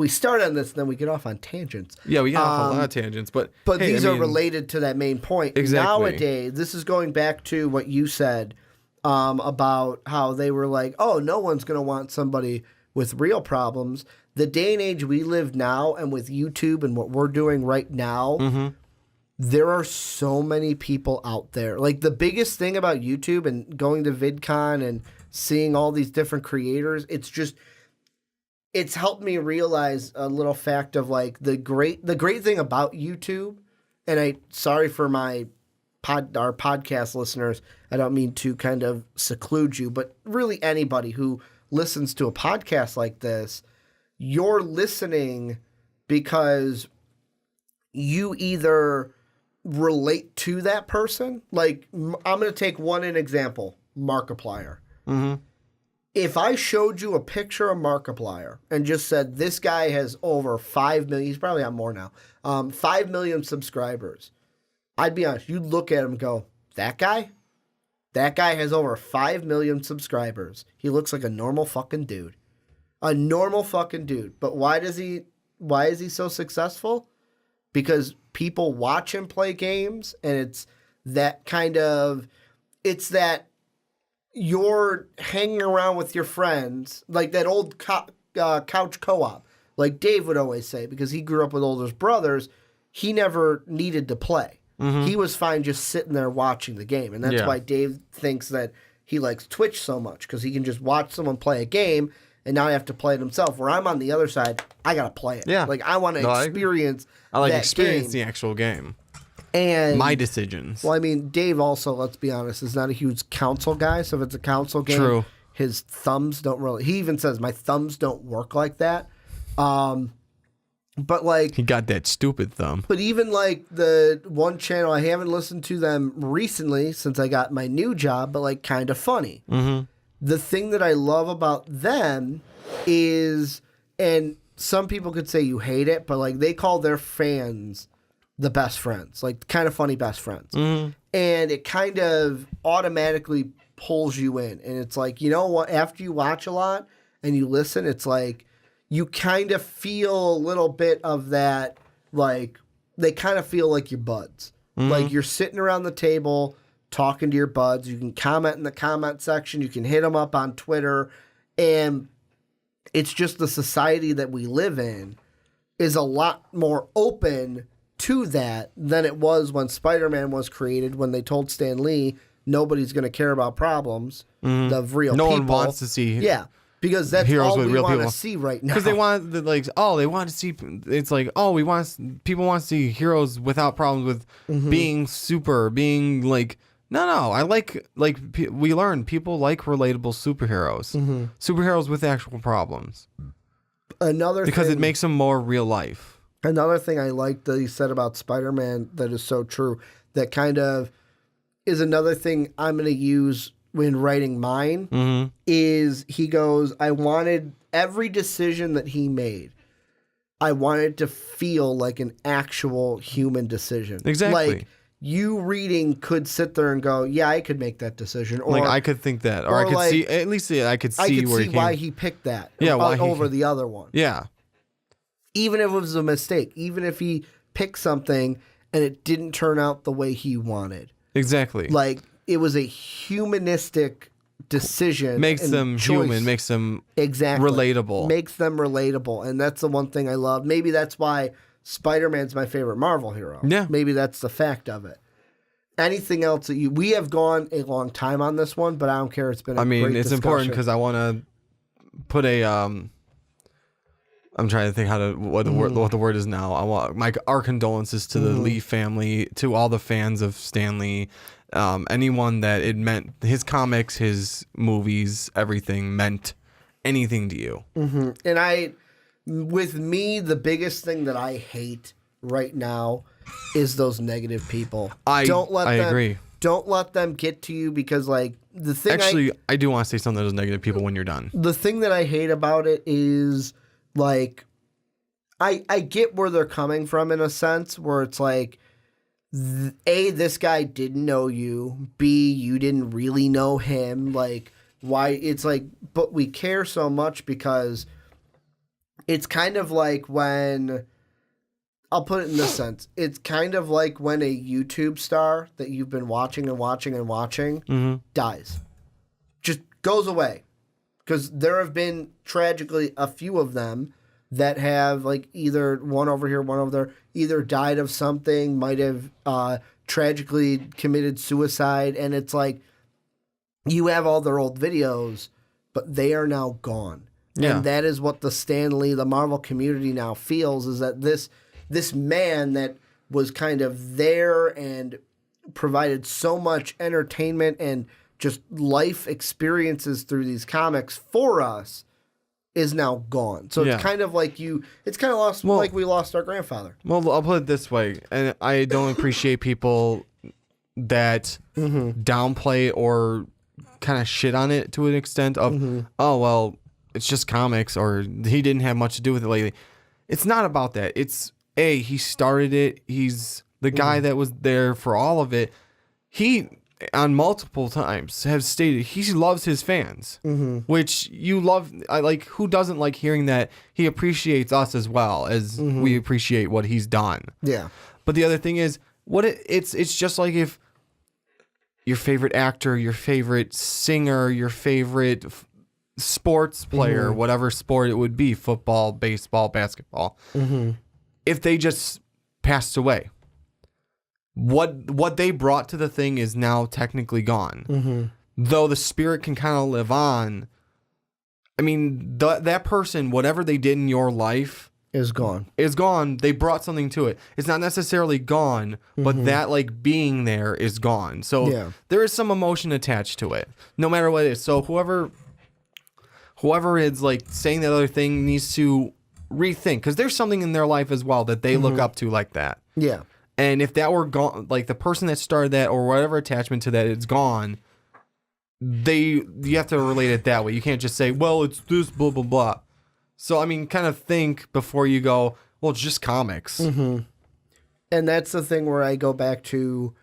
B: start on this and then we get off on tangents.
C: Yeah, we got off a lot of tangents, but hey,
B: these
C: I
B: are
C: mean,
B: related to that main point.
C: Exactly.
B: Nowadays, this is going back to what you said about how they were like, oh, no one's going to want somebody with real problems. The day and age we live now, and with YouTube and what we're doing right now, there are so many people out there. Like, the biggest thing about YouTube and going to VidCon and seeing all these different creators, it's helped me realize a little fact of like the great thing about YouTube. And sorry for our podcast listeners, I don't mean to kind of seclude you, but really anybody who listens to a podcast like this, you're listening because you either relate to that person. Like, I'm going to take an example, Markiplier. If I showed you a picture of Markiplier and just said, this guy has over 5 million, he's probably got more now, 5 million subscribers, I'd be honest, you'd look at him and go, that guy? That guy has over 5 million subscribers. He looks like a normal fucking dude. A normal fucking dude. But why is he so successful? Because people watch him play games, and it's that you're hanging around with your friends, like that old couch co-op, like Dave would always say, because he grew up with older brothers, he never needed to play. He was fine just sitting there watching the game. And that's why Dave thinks that he likes Twitch so much, because he can just watch someone play a game, and now I have to play it himself. Where I'm on the other side, I got to play it.
C: Yeah.
B: Like, I want to experience
C: I like
B: that
C: experience
B: game.
C: the actual game.
B: And
C: My decisions.
B: well, I mean, Dave also, let's be honest, is not a huge console guy. So if it's a console game,
C: True.
B: his thumbs don't really. He even says my thumbs don't work like that. But like
C: He got that stupid thumb.
B: But even like the one channel, I haven't listened to them recently since I got my new job, but like Kind of Funny. Mm-hmm. The thing that I love about them is, and some people could say you hate it, but like they call their fans the best friends, like Kind of Funny best friends. Mm-hmm. And it kind of automatically pulls you in. And it's like, you know what, after you watch a lot and you listen, it's like, you kind of feel a little bit of that, like, they kind of feel like your buds. Mm-hmm. Like, you're sitting around the table talking to your buds. You can comment in the comment section. You can hit them up on Twitter. And it's just the society that we live in is a lot more open to that than it was when Spider-Man was created, when they told Stan Lee, nobody's going to care about problems of real people.
C: No one wants to see...
B: Yeah. Because that's
C: heroes
B: all
C: with
B: we
C: real
B: want
C: people.
B: to see right now.
C: Because they want they want to see. It's like, people want to see heroes without problems with being super, being like. No. I we learn people like relatable superheroes, superheroes with actual problems. Because it makes them more real life.
B: Another thing I like that you said about Spider-Man that is so true. That kind of is another thing I'm going to use when writing mine, is he goes, I wanted every decision that he made, I wanted to feel like an actual human decision.
C: Exactly.
B: Like, you reading could sit there and go, yeah, I could make that decision. Or
C: like, I could think that. Or I could
B: like,
C: see, at least I could see where
B: why he picked that over the other one.
C: Yeah.
B: Even if it was a mistake. Even if he picked something and it didn't turn out the way he wanted.
C: Exactly.
B: Like, it was a humanistic decision.
C: Makes them
B: choice.
C: human, makes them
B: exactly
C: relatable.
B: Makes them relatable. And that's the one thing I love. Maybe that's why Spider-Man's my favorite Marvel hero.
C: Yeah.
B: Maybe that's the fact of it. Anything else that we have gone a long time on this one, but I don't care. It's been great
C: it's
B: discussion.
C: important because I want to put a I'm trying to think what the word is now. I want our condolences to the Lee family, to all the fans of Stan Lee, anyone that it meant, his comics, his movies, everything meant anything to you. Mm-hmm.
B: And with me, the biggest thing that I hate right now is those negative people. I
C: agree.
B: Don't let them get to you, because like the thing.
C: Actually, I do want to say something to those negative people when you're done.
B: The thing that I hate about it is, like, I get where they're coming from in a sense, where it's like, A, this guy didn't know you. B, you didn't really know him. Like, why? It's like, but we care so much because it's kind of like when, I'll put it in this sense. It's kind of like when a YouTube star that you've been watching and watching and watching dies. Just goes away. Because there have been, tragically, a few of them that have, like, either one over here, one over there, either died of something, might have tragically committed suicide, and it's like, you have all their old videos, but they are now gone. Yeah. And that is what the Stan Lee, the Marvel community now feels, is that this man that was kind of there and provided so much entertainment and just life experiences through these comics for us is now gone. So it's kind of like it's kind of lost, like we lost our grandfather.
C: Well, I'll put it this way, and I don't appreciate people that downplay or kind of shit on it to an extent of, oh, well, it's just comics, or he didn't have much to do with it lately. It's not about that. It's, A, he started it. He's the guy that was there for all of it. He, on multiple times, has stated he loves his fans, which you love. I like. Who doesn't like hearing that he appreciates us as well as we appreciate what he's done? Yeah. But the other thing is, it's just like if your favorite actor, your favorite singer, your favorite sports player, whatever sport it would be, football, baseball, basketball, if they just passed away, what they brought to the thing is now technically gone. Though the spirit can kind of live on. I mean, that person, whatever they did in your life
B: is gone.
C: They brought something to it. It's not necessarily gone, but that like being there is gone. So there is some emotion attached to it, no matter what it is. So whoever is like saying that other thing needs to rethink, because there's something in their life as well that they look up to like that.
B: Yeah.
C: And if that were gone, like the person that started that or whatever attachment to that is gone, you have to relate it that way. You can't just say, well, it's this, blah, blah, blah. So, I mean, kind of think before you go, well, it's just comics.
B: Mm-hmm. And that's the thing where I go back to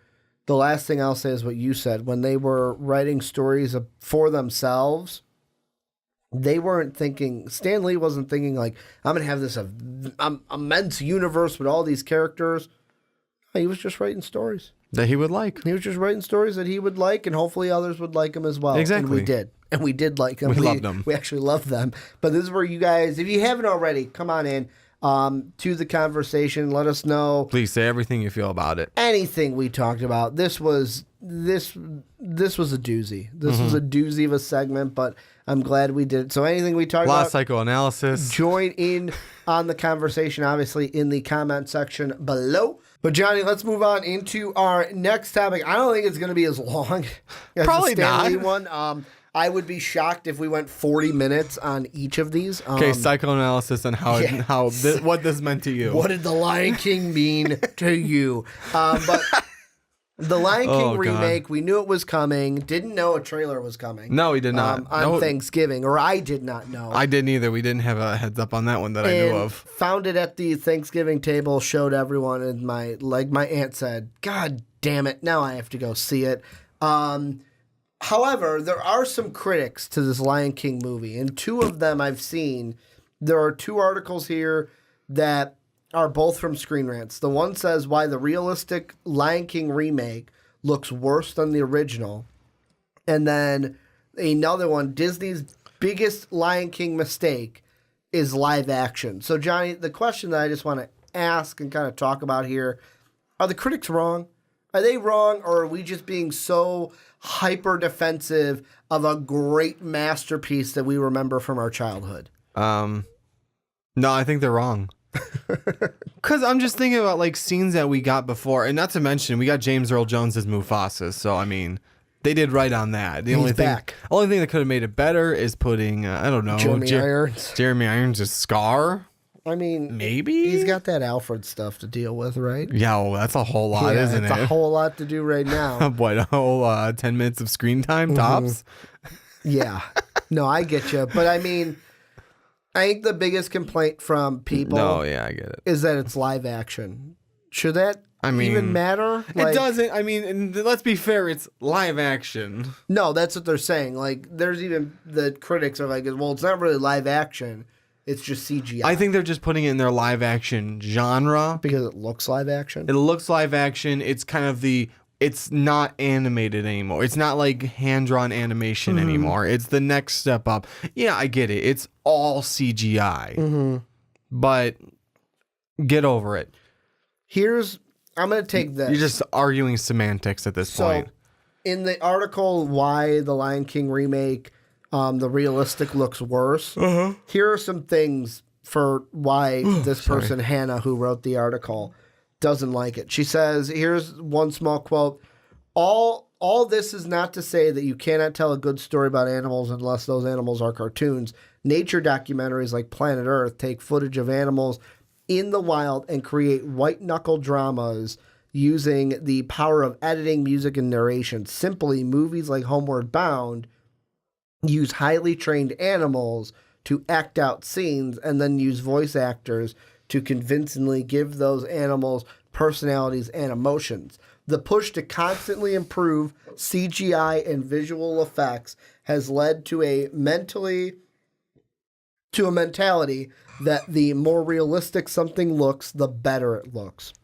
B: the last thing I'll say is what you said. When they were writing stories for themselves, they weren't thinking, Stan Lee wasn't thinking like, I'm going to have this immense universe with all these characters. He was just writing stories.
C: That he would like.
B: He was just writing stories that he would like, and hopefully others would like him as well.
C: Exactly.
B: And we did. And we did like them.
C: We loved them.
B: We actually loved them. But this is where you guys, if you haven't already, come on in to the conversation. Let us know.
C: Please say everything you feel about it.
B: Anything we talked about. This was a doozy. This was a doozy of a segment, but I'm glad we did. So anything we talked
C: A lot
B: about,
C: of psychoanalysis.
B: join in on the conversation, obviously, in the comment section below. But Johnny, let's move on into our next topic. I don't think it's going to be as long as
C: Probably
B: the Stan Lee
C: not.
B: one. I would be shocked if we went 40 minutes on each of these.
C: Okay, psychoanalysis and what this meant to you.
B: What did The Lion King mean to you? But The Lion King remake, we knew it was coming. Didn't know a trailer was coming.
C: No, we did not.
B: On Thanksgiving, or I did not know.
C: I didn't either. We didn't have a heads up on that one that I knew of.
B: Found it at the Thanksgiving table, showed everyone, and my aunt said, God damn it, now I have to go see it. However, there are some critics to this Lion King movie, and two of them I've seen. There are two articles here that are both from Screen Rants. The one says why the realistic Lion King remake looks worse than the original. And then another one, Disney's biggest Lion King mistake is live action. So, Johnny, the question that I just want to ask and kind of talk about here, are the critics wrong? Are they wrong, or are we just being so hyper defensive of a great masterpiece that we remember from our childhood?
C: No, I think they're wrong. Because I'm just thinking about like scenes that we got before, and not to mention we got James Earl Jones as Mufasa. So I mean, they did right on that. The only thing that could have made it better is putting I don't know, Jeremy Irons' Scar. I mean, maybe
B: he's got that Alfred stuff to deal with, right?
C: Yeah, well, that's a whole lot, isn't it?
B: It's a whole lot to do right now.
C: What, a whole 10 minutes of screen time tops?
B: Yeah, no, I get you, but I mean, I think the biggest complaint from people,
C: I get it,
B: is that it's live action. Should that even matter?
C: It doesn't. I mean, let's be fair. It's live action.
B: No, that's what they're saying. Like, there's even the critics are like, well, it's not really live action. It's just CGI.
C: I think they're just putting it in their live action genre.
B: Because it looks live action?
C: It looks live action. It's kind of it's not animated anymore. It's not like hand-drawn animation anymore. It's the next step up. Yeah, I get it. It's all CGI. But get over it.
B: I'm going to take this.
C: You're just arguing semantics at this point.
B: In the article, why the Lion King remake, the realistic looks worse, here are some things for why this person, Hannah, who wrote the article, doesn't like it. She says, here's one small quote, all this is not to say that you cannot tell a good story about animals unless those animals are cartoons. Nature documentaries like Planet Earth take footage of animals in the wild and create white-knuckle dramas using the power of editing, music, and narration. Simply, movies like Homeward Bound use highly trained animals to act out scenes and then use voice actors to convincingly give those animals personalities and emotions. The push to constantly improve CGI and visual effects has led to a mentality that the more realistic something looks, the better it looks.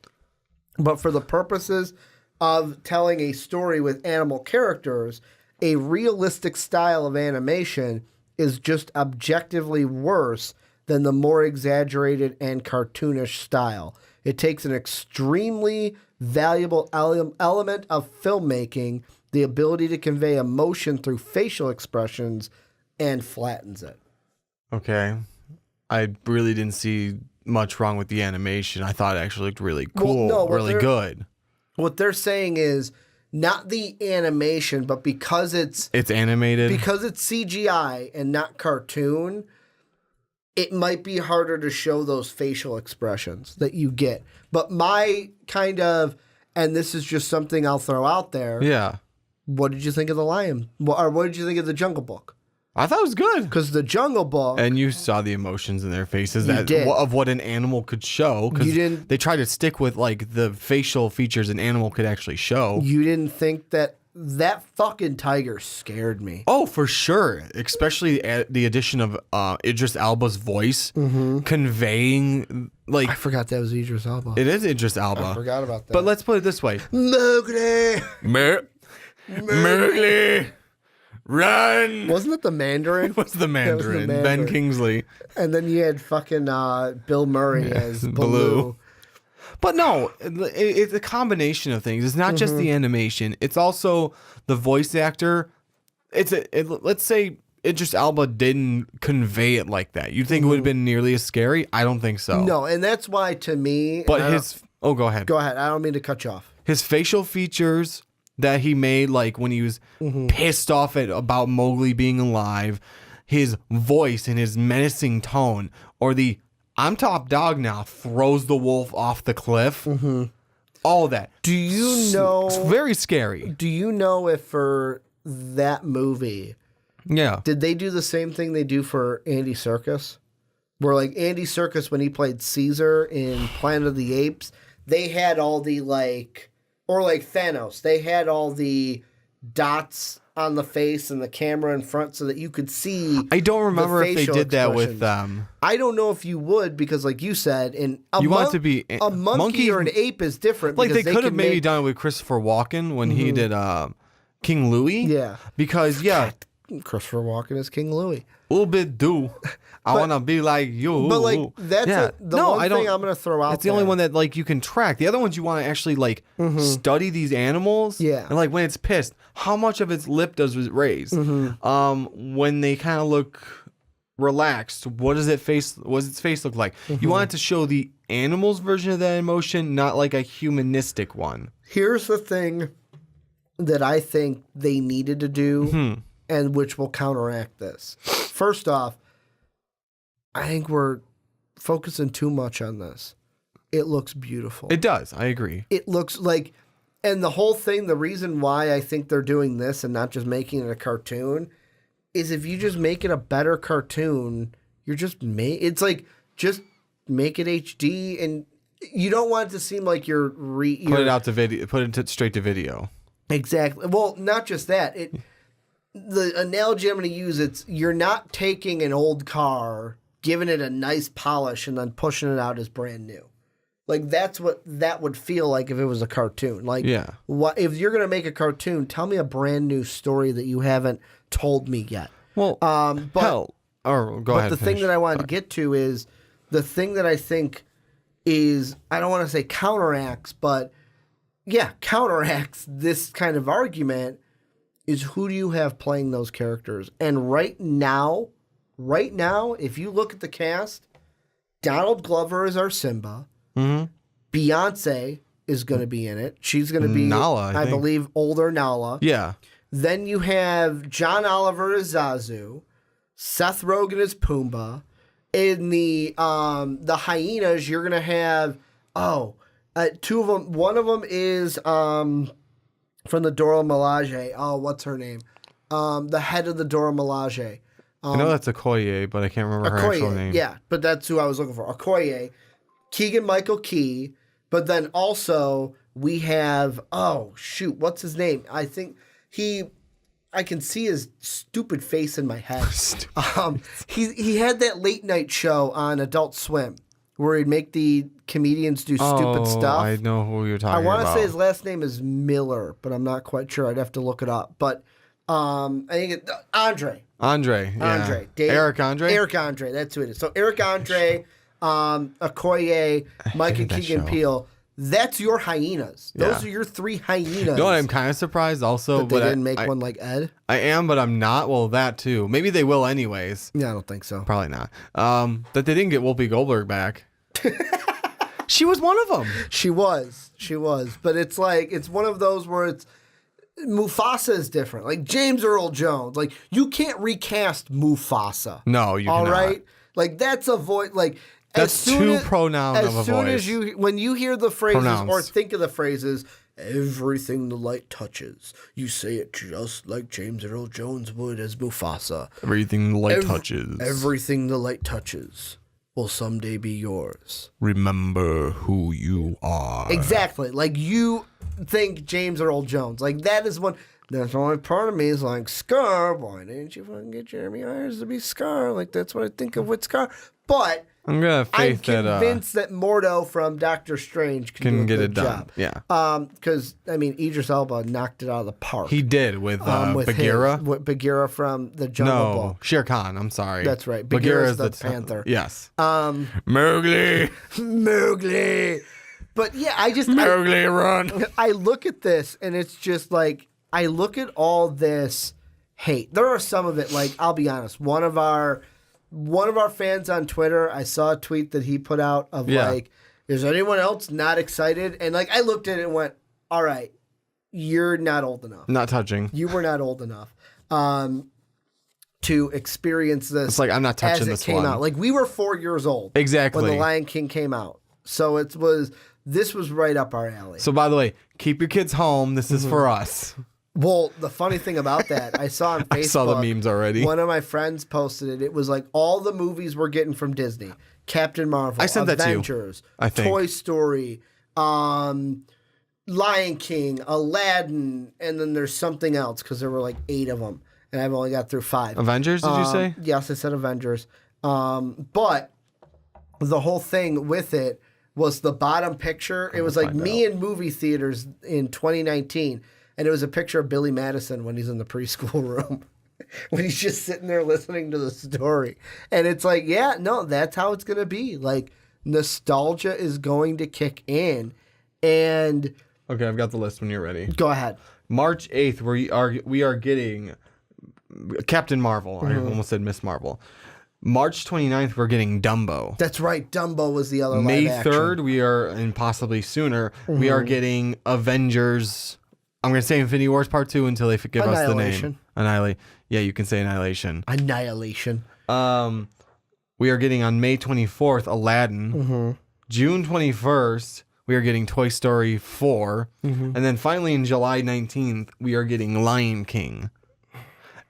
B: But for the purposes of telling a story with animal characters, a realistic style of animation is just objectively worse than the more exaggerated and cartoonish style. It takes an extremely valuable element of filmmaking, the ability to convey emotion through facial expressions, and flattens it.
C: Okay. I really didn't see much wrong with the animation. I thought it actually looked really cool, really good.
B: What they're saying is not the animation, but because it's
C: animated,
B: because it's CGI and not cartoon, it might be harder to show those facial expressions that you get. But my kind of, and this is just something I'll throw out there.
C: Yeah.
B: What did you think of The Lion? Or what did you think of The Jungle Book?
C: I thought it was good.
B: Because The Jungle Book...
C: And you saw the emotions in their faces of what an animal could show.
B: Because
C: they tried to stick with like the facial features an animal could actually show.
B: You didn't think that fucking tiger scared me.
C: Oh, for sure. Especially the addition of Idris Elba's voice conveying like...
B: I forgot that was Idris Elba.
C: It is Idris Elba.
B: I forgot about that.
C: But let's put it this way.
B: Mowgli!
C: Mowgli! Run!
B: Wasn't it the Mandarin?
C: What's the Mandarin? Ben Kingsley.
B: And then you had fucking Bill Murray as Baloo.
C: But no, it's a combination of things. It's not just the animation. It's also the voice actor. Let's say Idris Elba didn't convey it like that. You think it would have been nearly as scary? I don't think so.
B: No, and that's why to me...
C: But go ahead.
B: Go ahead. I don't mean to cut you off.
C: His facial features that he made, like when he was pissed off about Mowgli being alive, his voice and his menacing tone, or the "I'm top dog now" throws the wolf off the cliff. All that.
B: Do you know?
C: It's very scary.
B: Do you know if for that movie, did they do the same thing they do for Andy Serkis? Where like Andy Serkis, when he played Caesar in Planet of the Apes, they had all the like. Or like Thanos, they had all the dots on the face and the camera in front so that you could see.
C: I don't remember if they did that with
B: I don't know if you would because, like you said,
C: want it to be
B: a monkey or an ape is different.
C: Like they could have maybe done it with Christopher Walken when he did King Louis.
B: Yeah,
C: because
B: Christopher Walken is King Louis.
C: A little bit do. I want to be like you.
B: But like that's the one thing I'm going to throw out.
C: It's the only one that like you can track. The other ones you want to actually like study these animals.
B: Yeah.
C: And like when it's pissed, how much of its lip does it raise? When they kind of look relaxed, what does its face look like? You want it to show the animal's version of that emotion, not like a humanistic one.
B: Here's the thing that I think they needed to do. And which will counteract this. First off, I think we're focusing too much on this. It looks beautiful.
C: It does. I agree.
B: It looks like, and the whole thing, the reason why I think they're doing this and not just making it a cartoon is if you just make it a better cartoon, you're just it's like, just make it HD and you don't want it to seem like you're
C: put it out to video, put it straight to video.
B: Exactly. Well, not just that. The analogy I'm going to use, you're not taking an old car, giving it a nice polish, and then pushing it out as brand new. Like, that's what that would feel like if it was a cartoon. Like, if you're going to make a cartoon, tell me a brand new story that you haven't told me yet.
C: Well, go ahead.
B: But the thing that I wanted to get to is the thing that I think is, I don't want to say counteracts, but counteracts this kind of argument is who do you have playing those characters? And right now, if you look at the cast, Donald Glover is our Simba. Beyonce is going to be in it. She's going to be
C: Nala, I
B: believe, older Nala.
C: Yeah.
B: Then you have John Oliver as Zazu, Seth Rogen as Pumbaa. In the hyenas, you're going to have two of them. One of them is from the Dora Milaje. Oh, what's her name? The head of the Dora Milaje.
C: I know that's Okoye, but I can't remember her actual name.
B: Yeah, but that's who I was looking for. Okoye. Keegan-Michael Key. But then also we have, what's his name? I think I can see his stupid face in my head. He had that late night show on Adult Swim where he'd make the comedians do stupid stuff.
C: I know who you're talking about.
B: I want to say his last name is Miller, but I'm not quite sure. I'd have to look it up. But I think Andre.
C: Andre. Eric Andre?
B: Eric Andre, that's who it is. So Eric Andre, Okoye, Mike and Keegan Peele. That's your hyenas. Those are your three hyenas.
C: You know what? I'm kind of surprised also.
B: That they didn't make one like Ed?
C: I am, but I'm not. Well, that too. Maybe they will anyways.
B: Yeah, I don't think so.
C: Probably not. That they didn't get Whoopi Goldberg back. She was one of them.
B: She was. But it's like, it's one of those where it's, Mufasa is different. Like James Earl Jones. Like, you can't recast Mufasa.
C: No, you
B: cannot. All right? Like that's a voice. Like
C: That's too pronoun of a voice.
B: As soon as when you hear the phrases
C: Pronouns.
B: or think of the phrases, everything the light touches, you say it just like James Earl Jones would as Mufasa.
C: Everything the light touches.
B: Everything the light touches will someday be yours.
C: Remember who you are.
B: Exactly. Like you think James Earl Jones. Like that is one. That's the only part of me is like, Scar, why didn't you fucking get Jeremy Irons to be Scar? Like, that's what I think of with Scar. But
C: I'm
B: convinced that Mordo from Doctor Strange can do a
C: get
B: good
C: it done.
B: job.
C: Yeah.
B: Because, I mean, Idris Elba knocked it out of the park.
C: He did with Bagheera.
B: With Bagheera from the Jungle Book.
C: Shere Khan. I'm sorry.
B: That's right.
C: Bagheera is
B: the panther.
C: Yes.
B: Mowgli. Mowgli. But yeah,
C: Mowgli, run.
B: I look at this and it's just like, I look at all this hate. There are some of it, like, I'll be honest. One of our fans on Twitter, I saw a tweet that he put out of like, is anyone else not excited? And like, I looked at it and went, all right, you're not old enough.
C: Not touching.
B: You were not old enough to experience this.
C: It's like, I'm not touching
B: as
C: this
B: it came
C: one.
B: out. Like, we were 4 years old.
C: Exactly.
B: When The Lion King came out. So this was right up our alley.
C: So by the way, keep your kids home. This is for us.
B: Well, the funny thing about that, I saw on Facebook.
C: I saw the memes already.
B: One of my friends posted it. It was like all the movies we're getting from Disney: Captain Marvel,
C: I sent
B: Avengers,
C: that to you,
B: Toy Story, Lion King, Aladdin, and then there's something else because there were like 8 of them, and I've only got through 5.
C: Avengers? Did you say?
B: Yes, I said Avengers. But the whole thing with it was the bottom picture. It was like me in movie theaters in 2019. And it was a picture of Billy Madison when he's in the preschool room, when he's just sitting there listening to the story. And it's like, yeah, no, that's how it's going to be. Like, nostalgia is going to kick in. And
C: Okay, I've got the list when you're ready.
B: Go ahead.
C: March 8th, we are getting Captain Marvel. I almost said Miss Marvel. March 29th, we're getting Dumbo.
B: That's right. Dumbo was the other
C: May
B: live action.
C: 3rd, we are, and possibly sooner, we are getting Avengers. I'm going to say Infinity Wars Part 2 until they give us the name. Annihilation. Yeah, you can say Annihilation.
B: Annihilation.
C: We are getting on May 24th, Aladdin. June 21st, we are getting Toy Story 4. And then finally in July 19th, we are getting Lion King.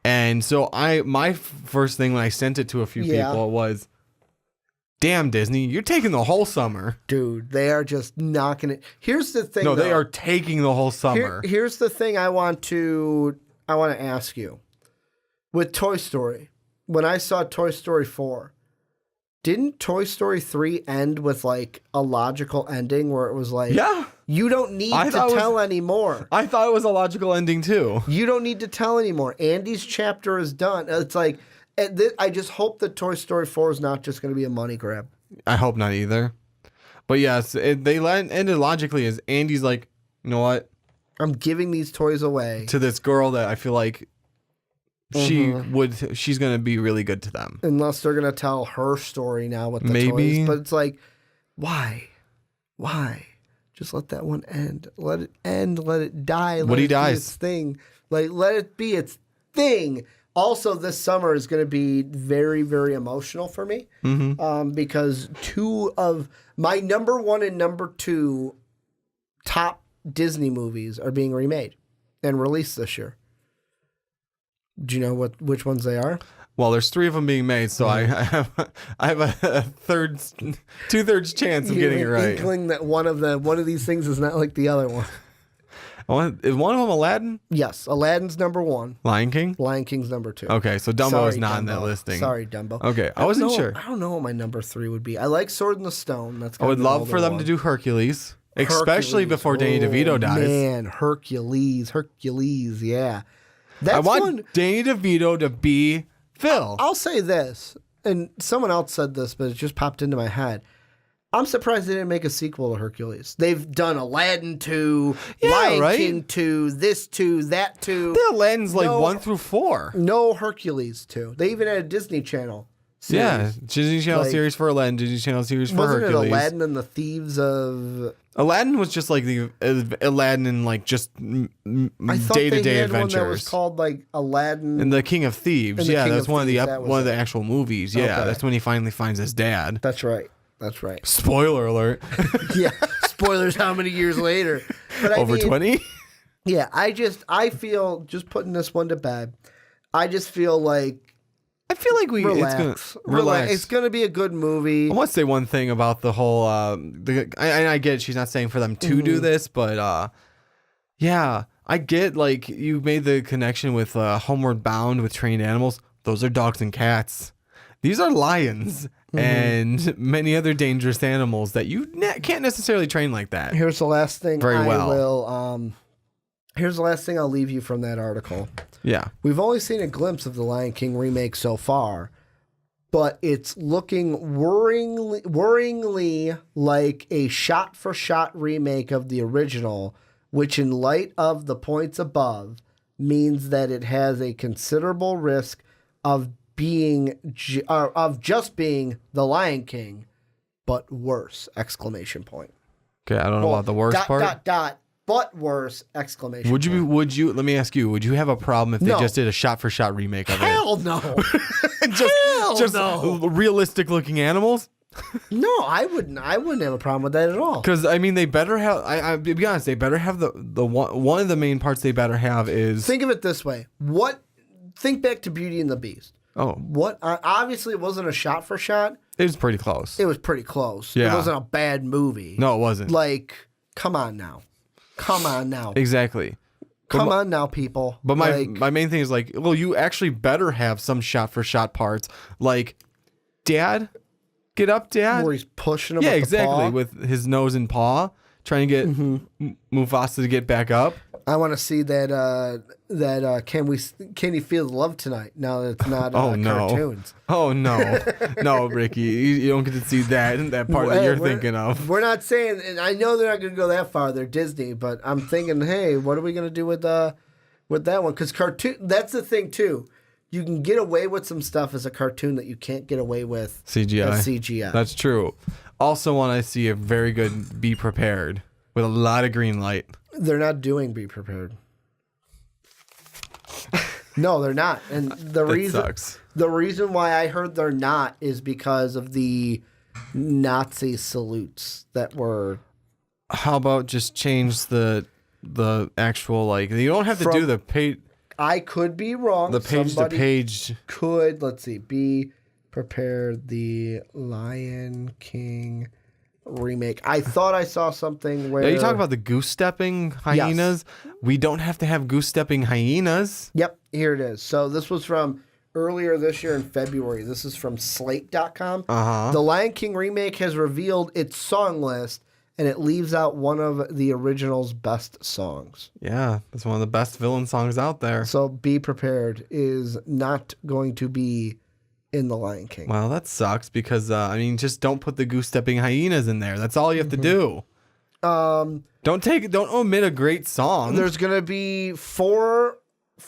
C: And so my first thing when I sent it to a few people was, damn, Disney, you're taking the whole summer.
B: Dude, they are just knocking it. Here's the thing.
C: No, they are taking the whole summer.
B: Here's the thing I want to ask you. With Toy Story, when I saw Toy Story 4, didn't Toy Story 3 end with like a logical ending where it was like, you don't need to tell anymore.
C: I thought it was a logical ending too.
B: You don't need to tell anymore. Andy's chapter is done. It's like, I just hope that Toy Story 4 is not just going to be a money grab.
C: I hope not either. But yes, they ended logically as Andy's like, you know what?
B: I'm giving these toys away
C: to this girl that I feel like she's going to be really good to them.
B: Unless they're going to tell her story now with the toys. But it's like, why? Why? Just let that one end. Let it end. Let it die. Let it
C: dies.
B: Be its thing. Like, let it be its thing. Also, this summer is going to be very, very emotional for me because 2 of my number 1 and number 2 top Disney movies are being remade and released this year. Do you know which ones they are?
C: Well, there's 3 of them being made, so I have a 2/3 chance of getting it right.
B: Inkling that one of these things is not like the other one.
C: Is one of them Aladdin?
B: Yes, Aladdin's number 1.
C: Lion King?
B: Lion King's number 2.
C: Okay, so Dumbo is not in that listing.
B: Sorry, Dumbo.
C: Okay, I wasn't sure.
B: I don't know what my number 3 would be. I like Sword in the Stone. That's
C: I would love for them to do Hercules, especially before Danny DeVito dies.
B: Man, Hercules, yeah.
C: I want Danny DeVito to be Phil.
B: I'll say this, and someone else said this, but it just popped into my head. I'm surprised they didn't make a sequel to Hercules. They've done Aladdin 2, Lion King 2, this 2, that 2.
C: The Aladdin's like 1 through 4.
B: No Hercules 2. They even had a Disney Channel series.
C: Yeah, Disney Channel
B: Like,
C: series for Aladdin, Disney Channel series for
B: wasn't
C: Hercules.
B: it Aladdin and the Thieves of...
C: Aladdin was just like the Aladdin and like just
B: I thought
C: day-to-day
B: they had
C: adventures.
B: one that was called like Aladdin.
C: And the King of Thieves.
B: And the
C: Yeah,
B: King
C: that's
B: of
C: one
B: Thieves,
C: of
B: that was
C: one of the
B: it.
C: actual movies. Yeah,
B: Okay.
C: that's when he finally finds his dad.
B: That's right. That's right.
C: Spoiler alert.
B: Yeah. Spoilers how many years later. But I
C: Over
B: mean,
C: 20?
B: Yeah, I feel, just putting this one to bed, I just feel like
C: I feel like
B: relax.
C: Relax.
B: It's gonna be a good movie.
C: I want to say one thing about the whole. I get it, she's not saying for them to
B: Mm-hmm.
C: do this, but yeah, I get like you made the connection with Homeward Bound with trained animals. Those are dogs and cats. These are lions
B: Mm-hmm.
C: and many other dangerous animals that you can't necessarily train like that.
B: Here's the last thing
C: Very well.
B: Here's the last thing I'll leave you from that article.
C: Yeah.
B: We've only seen a glimpse of the Lion King remake so far, but it's looking worryingly like a shot-for-shot remake of the original, which in light of the points above means that it has a considerable risk of just being the Lion King, but worse! Exclamation point.
C: Okay, I don't know about the worst part.
B: But worse! Exclamation.
C: Would you? Let me ask you. Would you have a problem if they
B: No.
C: just did a shot-for-shot remake of
B: Hell no.
C: just
B: no.
C: realistic looking animals?
B: No, I wouldn't have a problem with that at all.
C: Because I mean, they better have. I to be honest, they better have the one of the main parts they better have is.
B: Think of it this way. Think back to Beauty and the Beast.
C: Oh,
B: What? Obviously, it wasn't a shot for shot.
C: it was pretty close.
B: It was pretty close.
C: Yeah.
B: It wasn't a bad movie.
C: No, it wasn't.
B: Like, come on now. Come on now.
C: Exactly.
B: Come on now, people.
C: But my
B: Like,
C: my main thing is like, well, you actually better have some shot for shot parts. Like, Dad, get up, Dad.
B: where he's pushing him.
C: Yeah,
B: with the
C: exactly.
B: paw.
C: With his nose and paw, trying to get Mufasa to get back up.
B: I want to see that. Can you feel the love tonight? Now that it's not cartoons.
C: Oh no, no, Ricky, you don't get to see that part that
B: Hey,
C: you're
B: we're-
C: thinking of.
B: We're not saying, and I know they're not going to go that far. They're Disney, but I'm thinking, hey, what are we going to do with that one? Because cartoon. That's the thing too. You can get away with some stuff as a cartoon that you can't get away with
C: CGI.
B: as CGI.
C: That's true. Also, want to see a very good Be Prepared with a lot of green light.
B: They're not doing Be Prepared. No, they're not. And the
C: Sucks.
B: reason why I heard they're not is because of the Nazi salutes that were.
C: How about just change the actual like you don't have to do the page.
B: I could be wrong.
C: The page
B: Somebody
C: to page.
B: could, let's see, Be Prepared, the Lion King remake. I thought I saw something where.
C: Are you talking about the goose stepping hyenas? We don't have to have goose stepping hyenas.
B: Yep, here it is. So this was from earlier this year in February. This is from Slate.com.
C: Uh-huh.
B: The Lion King remake has revealed its song list, and it leaves out one of the original's best songs.
C: Yeah, that's one of the best villain songs out there.
B: So Be Prepared is not going to be in The Lion King.
C: Well, that sucks because I mean, just don't put the goose stepping hyenas in there. That's all you have to do. Don't omit a great song.
B: There's going to be four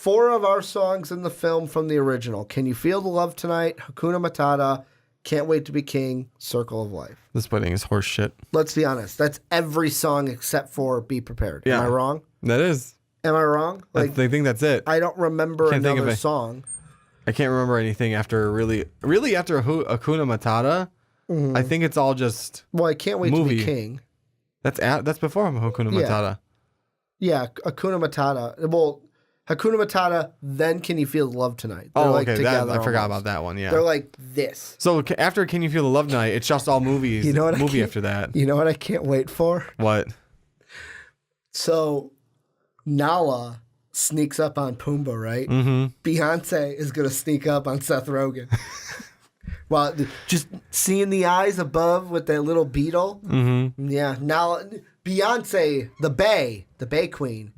B: of our songs in the film from the original. Can You Feel the Love Tonight? Hakuna Matata. Can't Wait to Be King. Circle of Life.
C: This wedding is horse shit.
B: Let's be honest. That's every song except for Be Prepared.
C: Yeah.
B: Am I wrong?
C: That is.
B: Am I wrong?
C: I think that's it.
B: I don't remember
C: Can't think of
B: another
C: it.
B: song.
C: I can't remember anything after really after Hakuna Matata. I think it's all just
B: Well, I Can't Wait
C: Movie.
B: to Be King.
C: that's before Hakuna
B: Yeah.
C: Matata.
B: Yeah, Hakuna Matata. Well, Hakuna Matata, then Can You Feel the Love Tonight? They're
C: Oh,
B: like
C: okay.
B: together
C: I forgot
B: almost.
C: about that one. Yeah.
B: They're like this.
C: So after Can You Feel the Love Night, it's just all movies.
B: You know what I
C: movie
B: can't-
C: after that.
B: You know what I can't wait for?
C: What?
B: So, Nala sneaks up on Pumbaa, right? Mm-hmm. Beyonce is going to sneak up on Seth Rogen. Well, just seeing the eyes above with that little beetle. Mm-hmm. Yeah. Nala, Beyonce, the Bay Queen,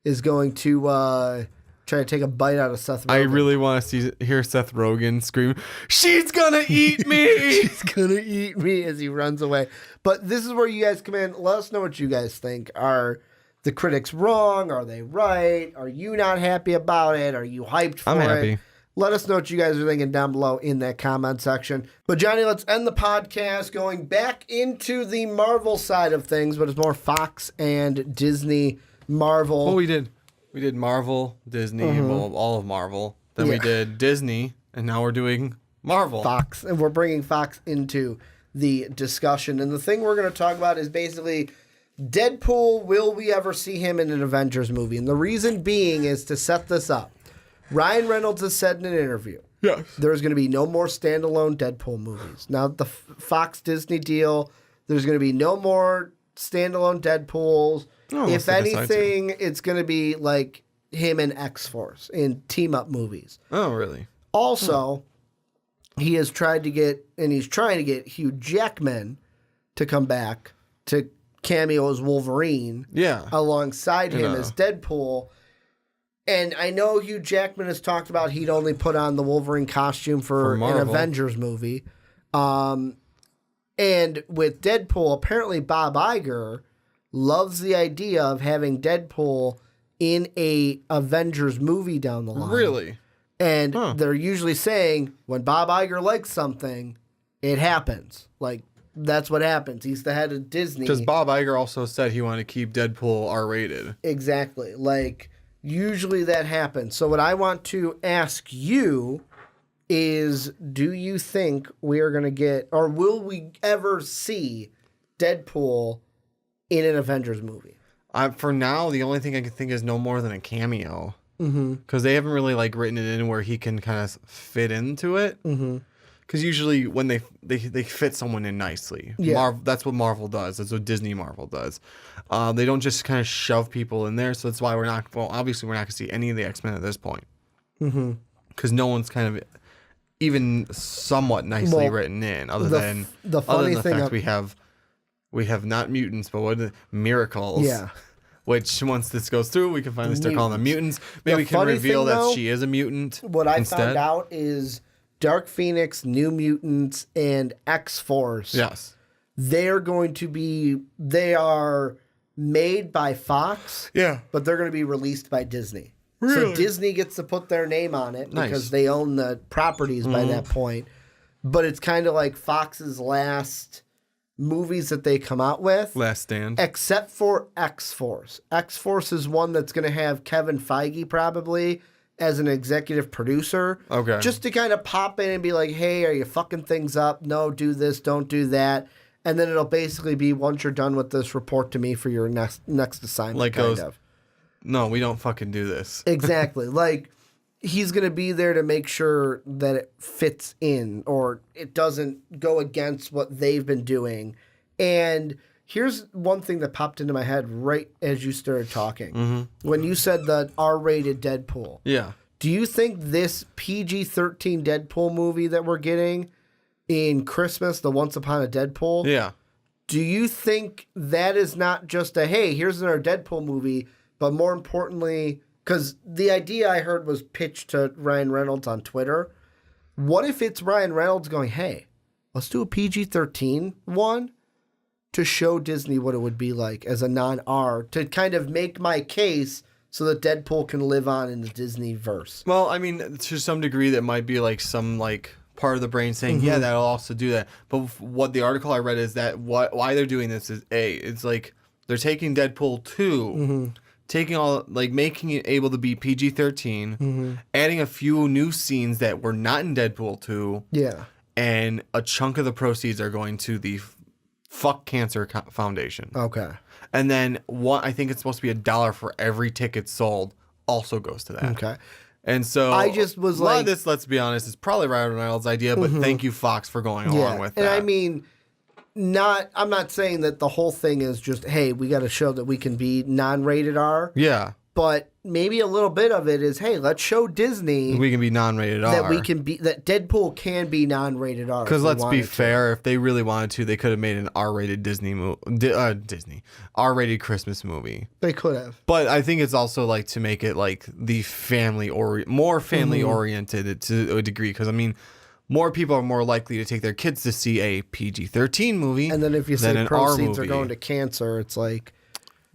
B: is going to try to take a bite out of Seth Rogen.
C: I really want to hear Seth Rogen scream, "She's gonna eat me!"
B: She's going to eat me as he runs away. But this is where you guys come in. Let us know what you guys think. Are the critics wrong? Are they right? Are you not happy about it? Are you hyped for it?
C: I'm happy.
B: Let us know what you guys are thinking down below in that comment section. But Johnny, let's end the podcast going back into the Marvel side of things, but it's more Fox and Disney Marvel.
C: Well, we did Marvel, Disney, well, all of Marvel. Then we did Disney, and now we're doing Marvel.
B: Fox, and we're bringing Fox into the discussion. And the thing we're going to talk about is basically Deadpool. Will we ever see him in an Avengers movie? And the reason being is to set this up. Ryan Reynolds has said in an interview, there's going to be no more standalone Deadpool movies. Now, the Fox Disney deal, there's going to be no more standalone Deadpools. Oh, if anything, it's going to be like him and X-Force in team-up movies.
C: Oh, really?
B: Also, he has tried to get, and he's trying to get Hugh Jackman to come back to cameo as Wolverine alongside him as Deadpool. And I know Hugh Jackman has talked about he'd only put on the Wolverine costume for an Avengers movie. And with Deadpool, apparently Bob Iger loves the idea of having Deadpool in a Avengers movie down the line.
C: Really?
B: And they're usually saying when Bob Iger likes something, it happens. Like, that's what happens. He's the head of Disney.
C: Because Bob Iger also said he wanted to keep Deadpool R-rated.
B: Exactly. Like, usually that happens. So what I want to ask you is, do you think we are going to get, or will we ever see Deadpool in an Avengers movie?
C: For now, the only thing I can think is no more than a cameo. Because they haven't really like written it in where he can kind of fit into it. Because usually when they fit someone in nicely. That's what Marvel does. That's what Disney Marvel does. They don't just kind of shove people in there. So that's why obviously we're not going to see any of the X-Men at this point. Because no one's kind of even somewhat nicely written in, other than the fact we have not mutants, but what miracles.
B: Yeah.
C: Which, once this goes through, we can finally start calling them mutants. Maybe we can reveal that she is a mutant.
B: What I found out is Dark Phoenix, New Mutants, and X-Force.
C: Yes.
B: They are made by Fox.
C: Yeah.
B: But they're going to be released by Disney.
C: Really?
B: So Disney gets to put their name on it because they own the properties by that point. But it's kind of like Fox's last movies that they come out with.
C: Last stand.
B: Except for X-Force. X-Force is one that's going to have Kevin Feige probably as an executive producer. Okay. Just to kind of pop in and be like, hey, are you fucking things up? No, do this, don't do that. And then it'll basically be, once you're done with this, report to me for your next assignment,
C: like kind of. No, we don't fucking do this.
B: Exactly. Like, he's going to be there to make sure that it fits in or it doesn't go against what they've been doing. And here's one thing that popped into my head right as you started talking. When you said the R-rated Deadpool.
C: Yeah.
B: Do you think this PG-13 Deadpool movie that we're getting in Christmas, the Once Upon a Deadpool?
C: Yeah.
B: Do you think that is not just a, hey, here's our Deadpool movie, but more importantly, because the idea I heard was pitched to Ryan Reynolds on Twitter. What if it's Ryan Reynolds going, hey, let's do a PG-13 one to show Disney what it would be like as a non-R, to kind of make my case so that Deadpool can live on in the Disney verse?
C: Well, I mean, to some degree, that might be like some like part of the brain saying, yeah, that'll also do that. But what the article I read is that why they're doing this is, it's like they're taking Deadpool 2... taking all, like, making it able to be PG-13, adding a few new scenes that were not in Deadpool 2.
B: Yeah.
C: And a chunk of the proceeds are going to the Fuck Cancer Foundation.
B: Okay.
C: And then I think it's supposed to be $1 for every ticket sold also goes to that.
B: Okay.
C: And so
B: I just was
C: a lot of this, let's be honest, is probably Ryan Reynolds' idea, but thank you, Fox, for going along with that.
B: And I mean, I'm not saying that the whole thing is just, hey, we got to show that we can be non-rated R.
C: Yeah.
B: But maybe a little bit of it is, hey, let's show Disney
C: we can be non-rated R.
B: That Deadpool can be non-rated R.
C: Because let's be fair, if they really wanted to, they could have made an R-rated R-rated Christmas movie.
B: They could have.
C: But I think it's also like to make it like the more family oriented to a degree. Because I mean, more people are more likely to take their kids to see a PG-13 movie.
B: And then if you say proceeds are going to cancer, it's like,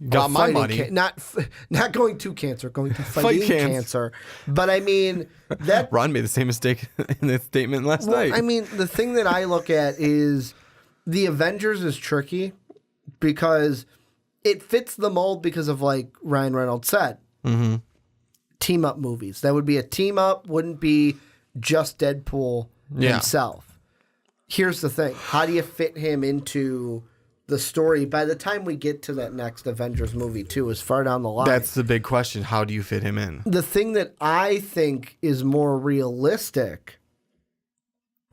C: Got my
B: fighting
C: money.
B: Not going to cancer, going to
C: Fight
B: fighting cancer. But I mean, that.
C: Ron made the same mistake in the statement last
B: Well,
C: night.
B: I mean, the thing that I look at is the Avengers is tricky because it fits the mold because of like Ryan Reynolds said. Mm-hmm. Team up movies. That would be a team up, wouldn't be just Deadpool himself. Here's the thing. How do you fit him into the story by the time we get to that next Avengers movie too is far down the line?
C: That's the big question. How do you fit him in?
B: The thing that I think is more realistic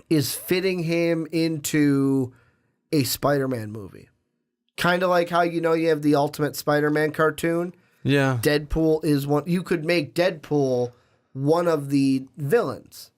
B: is fitting him into a Spider-Man movie. Kind of like how you have the Ultimate Spider-Man cartoon.
C: Yeah.
B: Deadpool is one. You could make Deadpool one of the villains.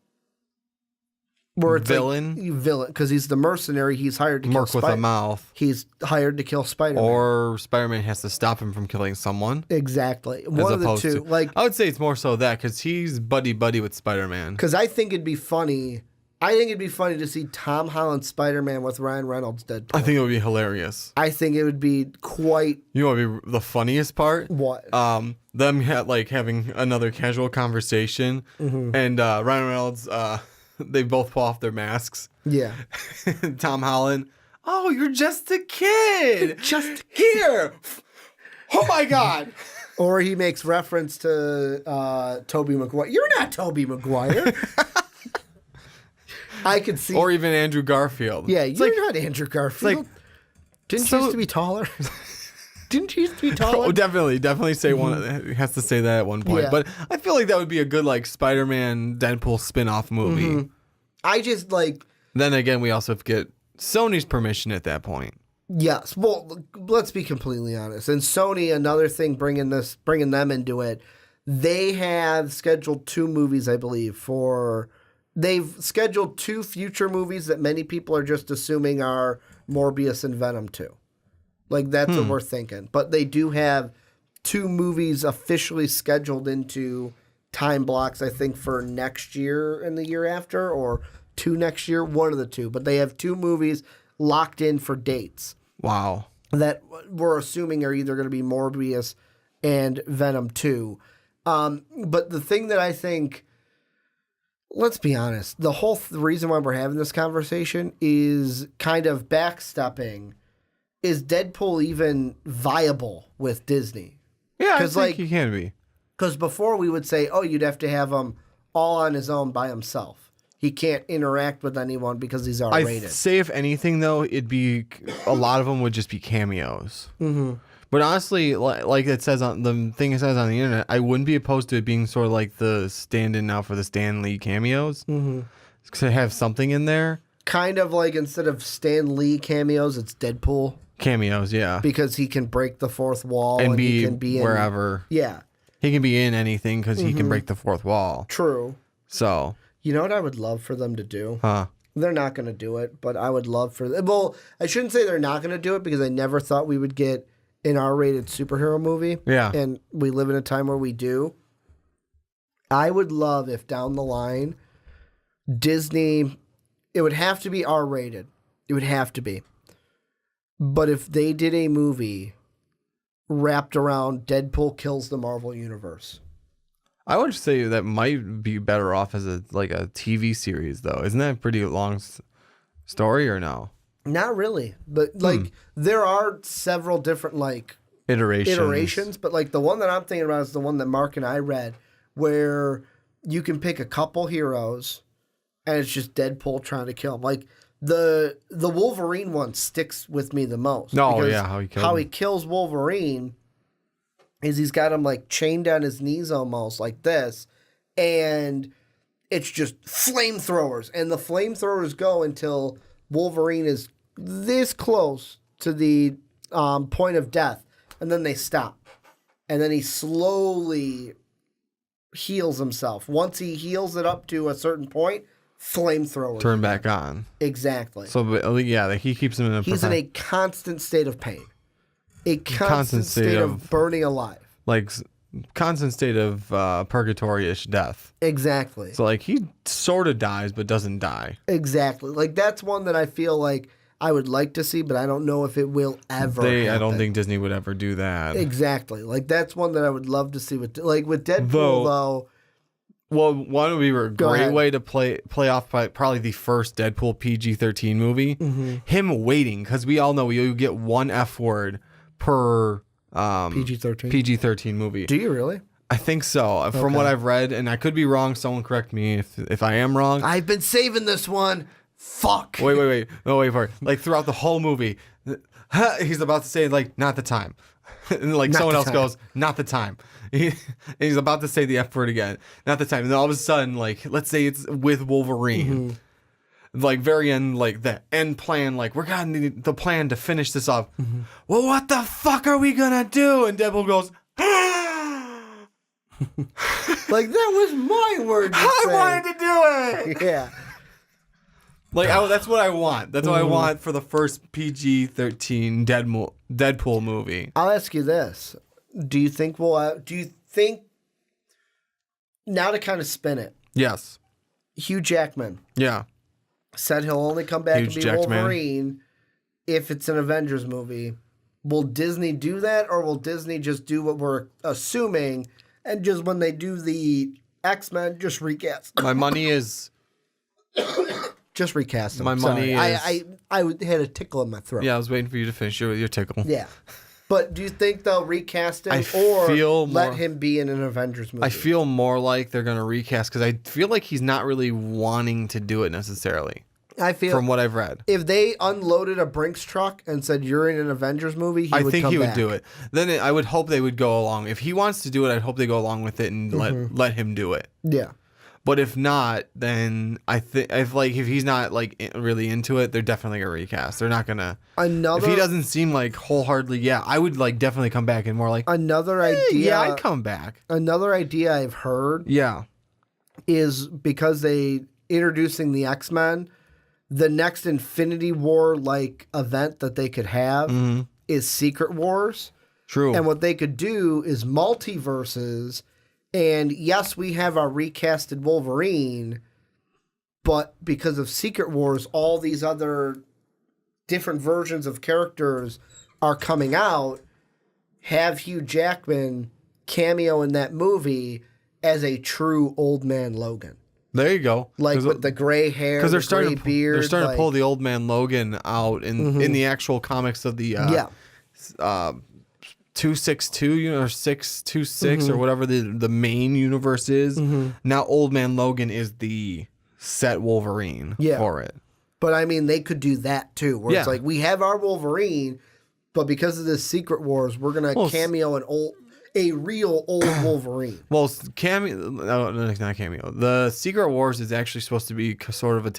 B: Where it's
C: Villain?
B: Like, villain, because he's the mercenary. He's hired to
C: Merc
B: kill
C: with a mouth.
B: He's hired to kill Spider-Man.
C: Or Spider-Man has to stop him from killing someone.
B: Exactly. One of the two.
C: I would say it's more so that because he's buddy-buddy with Spider-Man.
B: Because I think it'd be funny. I think it'd be funny to see Tom Holland Spider-Man with Ryan Reynolds Deadpool.
C: I think it would be hilarious.
B: I think it would be quite...
C: You know what would be the funniest part?
B: What?
C: Them having another casual conversation, and Ryan Reynolds, they both pull off their masks.
B: Yeah.
C: Tom Holland, oh, you're just a kid.
B: Just
C: here. Oh my God.
B: Or he makes reference to Tobey Maguire. You're not Tobey Maguire. I could see.
C: Or even Andrew Garfield.
B: Yeah, you're not Andrew Garfield. Didn't you used to be taller? Didn't you used to be taller?
C: Oh, definitely say one. Has to say that at one point.
B: Yeah.
C: But I feel like that would be a good like Spider-Man Deadpool spin-off movie.
B: I just like.
C: Then again, we also have to get Sony's permission at that point. Yes.
B: Well, let's be completely honest. And Sony, another thing, bringing them into it, they have scheduled 2 movies, I believe, for. They've scheduled 2 future movies that many people are just assuming are Morbius and Venom 2. Like, that's what we're thinking. But they do have 2 movies officially scheduled into time blocks, I think, for next year and the year after, or 2 next year, one of the 2. But they have 2 movies locked in for dates.
C: Wow.
B: That we're assuming are either going to be Morbius and Venom 2. But the thing that I think... Let's be honest. The whole reason why we're having this conversation is kind of backstepping. Is Deadpool even viable with Disney?
C: Yeah, I think he can be.
B: Because before we would say, oh, you'd have to have him all on his own by himself. He can't interact with anyone because he's R-rated.
C: I'd say if anything, though, it'd be a lot of them would just be cameos. Mm-hmm. But honestly, like it says on the thing it says on the internet, I wouldn't be opposed to it being sort of like the stand-in now for the Stan Lee cameos. Mm-hmm. To have something in there.
B: Kind of like instead of Stan Lee cameos, it's Deadpool.
C: Cameos, yeah.
B: Because he can break the fourth wall.
C: And
B: he can be
C: wherever.
B: Yeah.
C: He can be in anything because he can break the fourth wall.
B: True.
C: So.
B: You know what I would love for them to do?
C: Huh.
B: They're not going to do it, but I would love for them. Well, I shouldn't say they're not going to do it because I never thought we would get an R-rated superhero movie.
C: Yeah.
B: And we live in a time where we do. I would love if down the line, Disney, it would have to be R-rated. It would have to be. But if they did a movie wrapped around Deadpool kills the Marvel Universe.
C: I would say that might be better off as a TV series, though. Isn't that a pretty long story or no?
B: Not really, but there are several different iterations, but like the one that I'm thinking about is the one that Mark and I read, where you can pick a couple heroes, and it's just Deadpool trying to kill them. Like the Wolverine one sticks with me the most.
C: Oh yeah, how
B: he kills Wolverine is he's got him like chained on his knees almost like this, and it's just flamethrowers, and the flamethrowers go until Wolverine is this close to the point of death, and then they stop. And then he slowly heals himself. Once he heals it up to a certain point, flamethrowers
C: turn back on.
B: Exactly.
C: So, yeah, he keeps him in a...
B: He's in a constant state of pain. A constant state of burning alive.
C: Like, constant state of purgatory-ish death.
B: Exactly.
C: So, like, he sort of dies, but doesn't die.
B: Exactly. Like, that's one that I feel like I would like to see, but I don't know if it will ever happen.
C: I don't think Disney would ever do that.
B: Exactly. Like, that's one that I would love to see. With Deadpool, though.
C: Well, one would be a great way to play off probably the first Deadpool PG-13 movie. Mm-hmm. Him waiting, because we all know you get one F word per PG-13 movie.
B: Do you really?
C: I think so. From what I've read, and I could be wrong. Someone correct me if I am wrong.
B: I've been saving this one. Fuck.
C: Wait. No, wait for it. Like, throughout the whole movie, he's about to say, like, not the time. And like, someone else goes, not the time. He's about to say the F word again. Not the time. And then all of a sudden, like, let's say it's with Wolverine. Mm-hmm. Like, very end, like, the end plan, like, we're gonna need the plan to finish this off. Mm-hmm. Well, what the fuck are we gonna do? And Deadpool goes,
B: like, that was my word.
C: I wanted to do it.
B: Yeah.
C: Like, that's what I want. That's what I want for the first PG-13 Deadpool movie.
B: I'll ask you this. Do you think now to kind of spin it?
C: Yes.
B: Hugh Jackman.
C: Yeah.
B: Said he'll only come back and be Wolverine if it's an Avengers movie. Will Disney do that, or will Disney just do what we're assuming, and just when they do the X-Men, just recast?
C: My money is...
B: Just recast them.
C: My money is...
B: I had a tickle in my throat.
C: Yeah, I was waiting for you to finish your tickle.
B: Yeah. But do you think they'll recast him let him be in an Avengers movie?
C: I feel more like they're going to recast, because I feel like he's not really wanting to do it necessarily. From what I've read.
B: If they unloaded a Brinks truck and said, you're in an Avengers movie, I think he would
C: do it. Then I would hope they would go along. If he wants to do it, I'd hope they go along with it and let him do it.
B: Yeah.
C: But if not, then if he's not like really into it, they're definitely gonna recast. They're not gonna. If he doesn't seem like wholeheartedly, I would like definitely come back and more like
B: another idea.
C: Yeah, I'd come back.
B: Another idea I've heard.
C: Yeah,
B: is because they introducing the X-Men, the next Infinity War like event that they could have is Secret Wars.
C: True.
B: And what they could do is multiverses. And yes, we have our recasted Wolverine, but because of Secret Wars, all these other different versions of characters are coming out. Have Hugh Jackman cameo in that movie as a true old man Logan.
C: There you go.
B: Like with the gray hair, the gray beard.
C: They're starting to pull the old man Logan out in the actual comics of the 262, or 626, or whatever the main universe is. Now Old Man Logan is the set Wolverine for it.
B: But I mean, they could do that too, where it's like, we have our Wolverine, but because of this Secret Wars, we're gonna cameo a real old Wolverine.
C: Well, no, not cameo. The Secret Wars is actually supposed to be sort of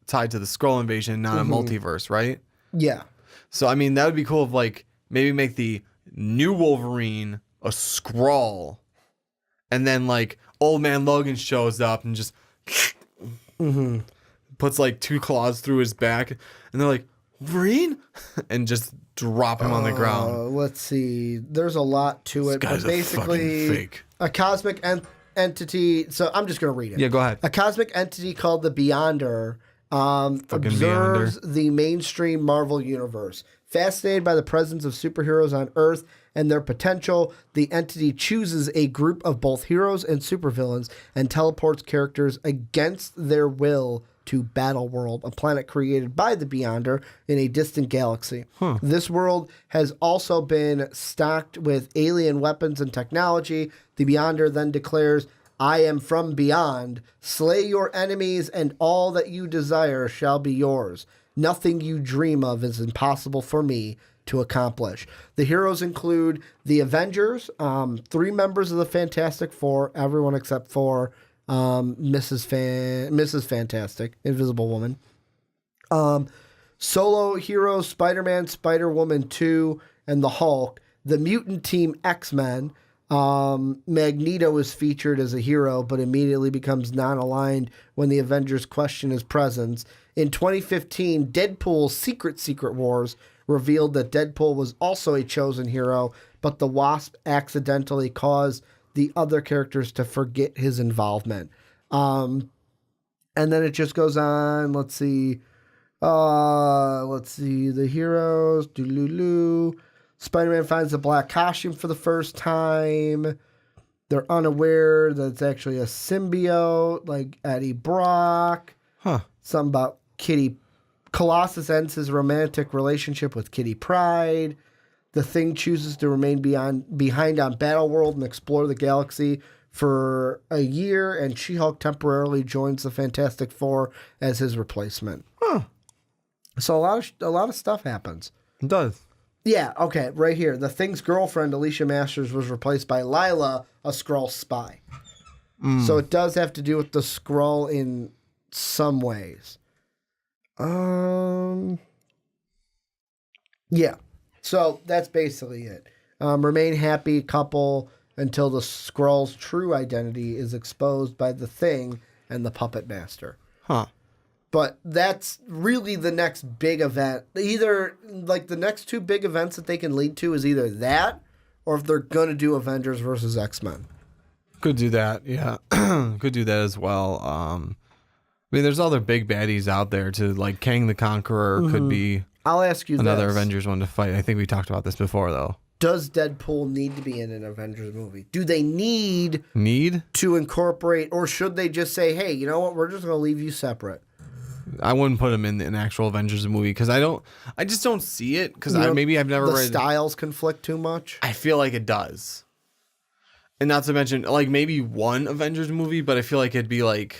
C: tied to the Skrull invasion, not a multiverse, right?
B: Yeah.
C: So I mean, that would be cool if like maybe make the new Wolverine a Skrull, and then like Old Man Logan shows up and just puts like 2 claws through his back, and they're like, Wolverine, and just drop him on the ground.
B: Let's see. There's a lot to it, but basically a cosmic entity. So I'm just gonna read it.
C: Yeah, go ahead.
B: A cosmic entity called the Beyonder observes the mainstream Marvel universe. Fascinated by the presence of superheroes on Earth and their potential, the entity chooses a group of both heroes and supervillains and teleports characters against their will to Battleworld, a planet created by the Beyonder in a distant galaxy. This world has also been stocked with alien weapons and technology. The Beyonder then declares, I am from beyond. Slay your enemies and all that you desire shall be yours. Nothing you dream of is impossible for me to accomplish. The heroes include the Avengers, 3 members of the Fantastic Four, everyone except for Mrs. Fantastic, Invisible Woman. Solo heroes, Spider-Man, Spider-Woman 2, and the Hulk. The mutant team X-Men. Magneto is featured as a hero, but immediately becomes non-aligned when the Avengers question his presence. In 2015, Deadpool's Secret Wars revealed that Deadpool was also a chosen hero, but the Wasp accidentally caused the other characters to forget his involvement. And then it just goes on. Let's see. Let's see. The heroes. Dooloo. Spider-Man finds the black costume for the first time. They're unaware that it's actually a symbiote, like Eddie Brock.
C: Huh.
B: Something about Kitty. Colossus ends his romantic relationship with Kitty Pryde. The Thing chooses to remain behind on Battleworld and explore the galaxy for a year, and She-Hulk temporarily joins the Fantastic Four as his replacement.
C: Huh.
B: So a lot of stuff happens.
C: It does.
B: Yeah, okay, right here. The Thing's girlfriend, Alicia Masters, was replaced by Lila, a Skrull spy. So it does have to do with the Skrull in some ways. Yeah. So that's basically it. Remain happy couple until the Skrull's true identity is exposed by the Thing and the Puppet Master.
C: Huh.
B: But that's really the next big event. Either, like, the next two big events that they can lead to is either that or if they're going to do Avengers versus X-Men.
C: Could do that, yeah. Could do that as well. I mean, there's other big baddies out there too. Like Kang the Conqueror could be
B: I'll ask you
C: another
B: this.
C: Avengers one to fight. I think we talked about this before, though.
B: Does Deadpool need to be in an Avengers movie? Do they need
C: Need?
B: to incorporate, or should they just say, hey, you know what, we're just going to leave you separate?
C: I wouldn't put him in an actual Avengers movie because I just don't see it because maybe I've never
B: the
C: read.
B: styles conflict too much?
C: I feel like it does. And not to mention, like, maybe one Avengers movie, but I feel like it'd be like,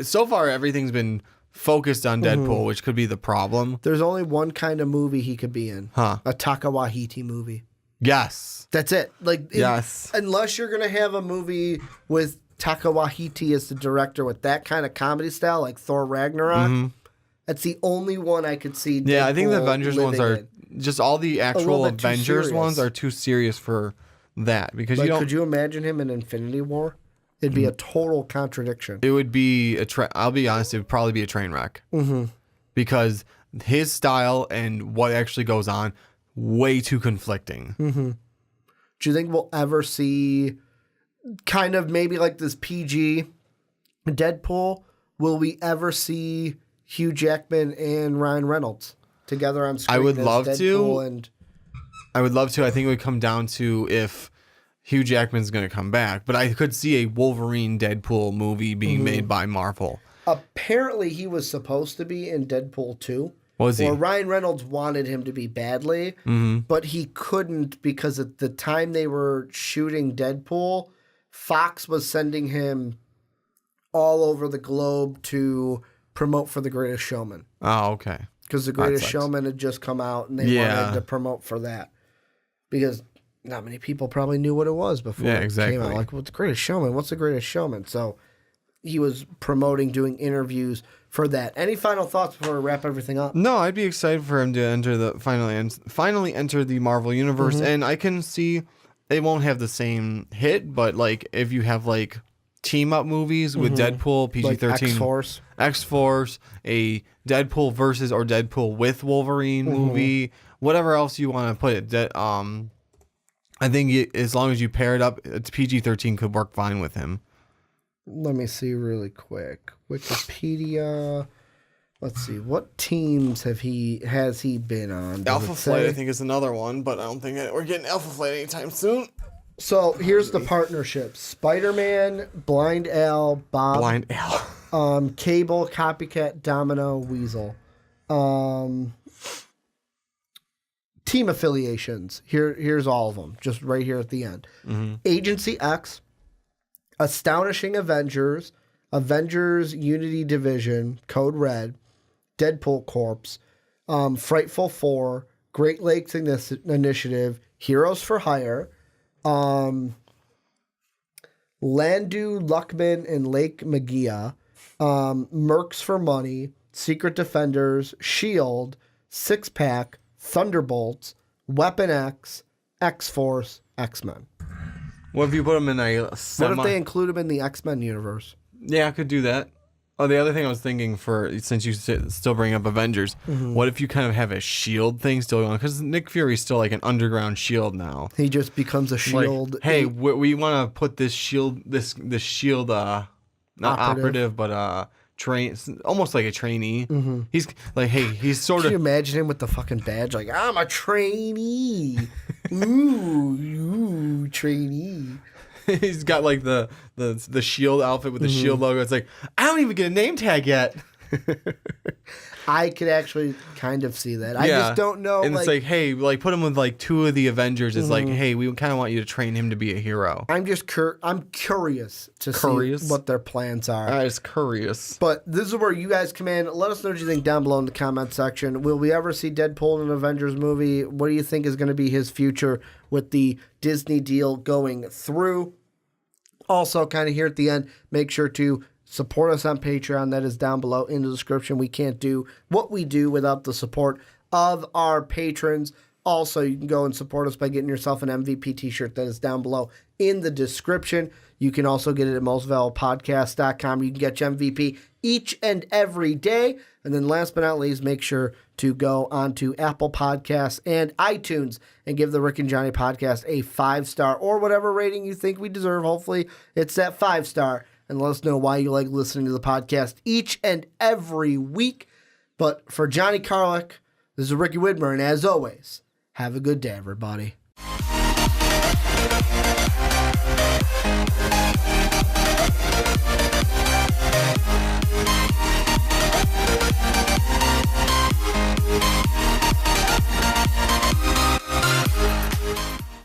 C: so far everything's been focused on Deadpool, which could be the problem.
B: There's only one kind of movie he could be in.
C: Huh.
B: A Taika Waititi movie.
C: Yes.
B: That's it. Like,
C: Yes.
B: Unless you're going to have a movie with Taika Waititi as the director with that kind of comedy style, like Thor Ragnarok, that's the only one I could see.
C: Yeah, I think the
B: Deadpool
C: Avengers ones are
B: in.
C: just all the actual
B: bit too
C: Avengers
B: serious.
C: ones are too serious for that because
B: Like,
C: you don't.
B: could you imagine him in Infinity War? It'd be a total contradiction.
C: It would be I'll be honest, it would probably be a train wreck. Because his style and what actually goes on, way too conflicting.
B: Do you think we'll ever see kind of maybe like this PG Deadpool? Will we ever see Hugh Jackman and Ryan Reynolds together on screen?
C: I would
B: as
C: love
B: Deadpool
C: to.
B: And
C: I would love to. I think it would come down to if Hugh Jackman's going to come back. But I could see a Wolverine Deadpool movie being made by Marvel.
B: apparently he was supposed to be in Deadpool 2.
C: Was he?
B: Or Ryan Reynolds wanted him to be badly, but he couldn't because at the time they were shooting Deadpool, Fox was sending him all over the globe to promote for The Greatest Showman.
C: Oh, okay.
B: Because The Greatest Showman had just come out and they wanted to promote for that. Because not many people probably knew what it was before it came out. Like, what's The Greatest Showman? What's The Greatest Showman? So he was promoting, doing interviews for that. Any final thoughts before we wrap everything up?
C: No, I'd be excited for him to enter the finally enter the Marvel universe, and I can see they won't have the same hit, but like if you have like team up movies with Deadpool, PG-13,
B: like X-Force.
C: X-Force, a Deadpool versus or Deadpool with Wolverine movie, whatever else you want to put it. I think as long as you pair it up, it's PG-13 could work fine with him.
B: Let me see really quick. Wikipedia. Let's see. What teams has he been on? Does
C: Alpha
B: it
C: Flight,
B: say?
C: I think, is another one, but I don't think we're getting Alpha Flight anytime soon.
B: So here's the partnership: Spider-Man, Blind Al, Bob,
C: Blind Al.
B: Cable, Copycat, Domino, Weasel. Team affiliations. Here's all of them, just right here at the end. Agency X, Astonishing Avengers, Avengers Unity Division, Code Red, Deadpool Corps, Frightful Four, Great Lakes Initiative, Heroes for Hire, Landu, Luckman, and Lake Magia, Mercs for Money, Secret Defenders, Shield, Six Pack, Thunderbolts, Weapon X, X-Force, X-Men.
C: What if you put them in a
B: What if they include them in the X-Men universe?
C: Yeah, I could do that. Oh, the other thing I was thinking since you still bring up Avengers, what if you kind of have a Shield thing still going? Because Nick Fury's still like an underground Shield now.
B: He just becomes a Shield.
C: Like, hey, we want to put this Shield, this Shield, not operative, but almost like a trainee. He's like, hey, he's sort
B: Can you
C: of.
B: imagine him with the fucking badge? Like, I'm a trainee. Ooh, trainee.
C: He's got like the shield outfit with the shield logo. It's like, I don't even get a name tag yet.
B: I could actually kind of see that. I just don't know.
C: And it's like, hey, like put him with like 2 of the Avengers. It's like, hey, we kind of want you to train him to be a hero.
B: I'm just I'm curious to see what their plans are.
C: I was curious.
B: But this is where you guys come in. Let us know what you think down below in the comment section. Will we ever see Deadpool in an Avengers movie? What do you think is going to be his future with the Disney deal going through? Also, kind of here at the end, make sure to support us on Patreon. That is down below in the description. We can't do what we do without the support of our patrons. Also, you can go and support us by getting yourself an MVP t-shirt. That is down below in the description. You can also get it at mostvaluablepodcast.com. You can get your MVP each and every day. And then last but not least, make sure to go onto Apple Podcasts and iTunes and give the Rick and Johnny podcast a 5-star or whatever rating you think we deserve. Hopefully, it's that 5-star. And let us know why you like listening to the podcast each and every week. But for Johnny Karlic, this is Ricky Widmer, and as always, have a good day, everybody.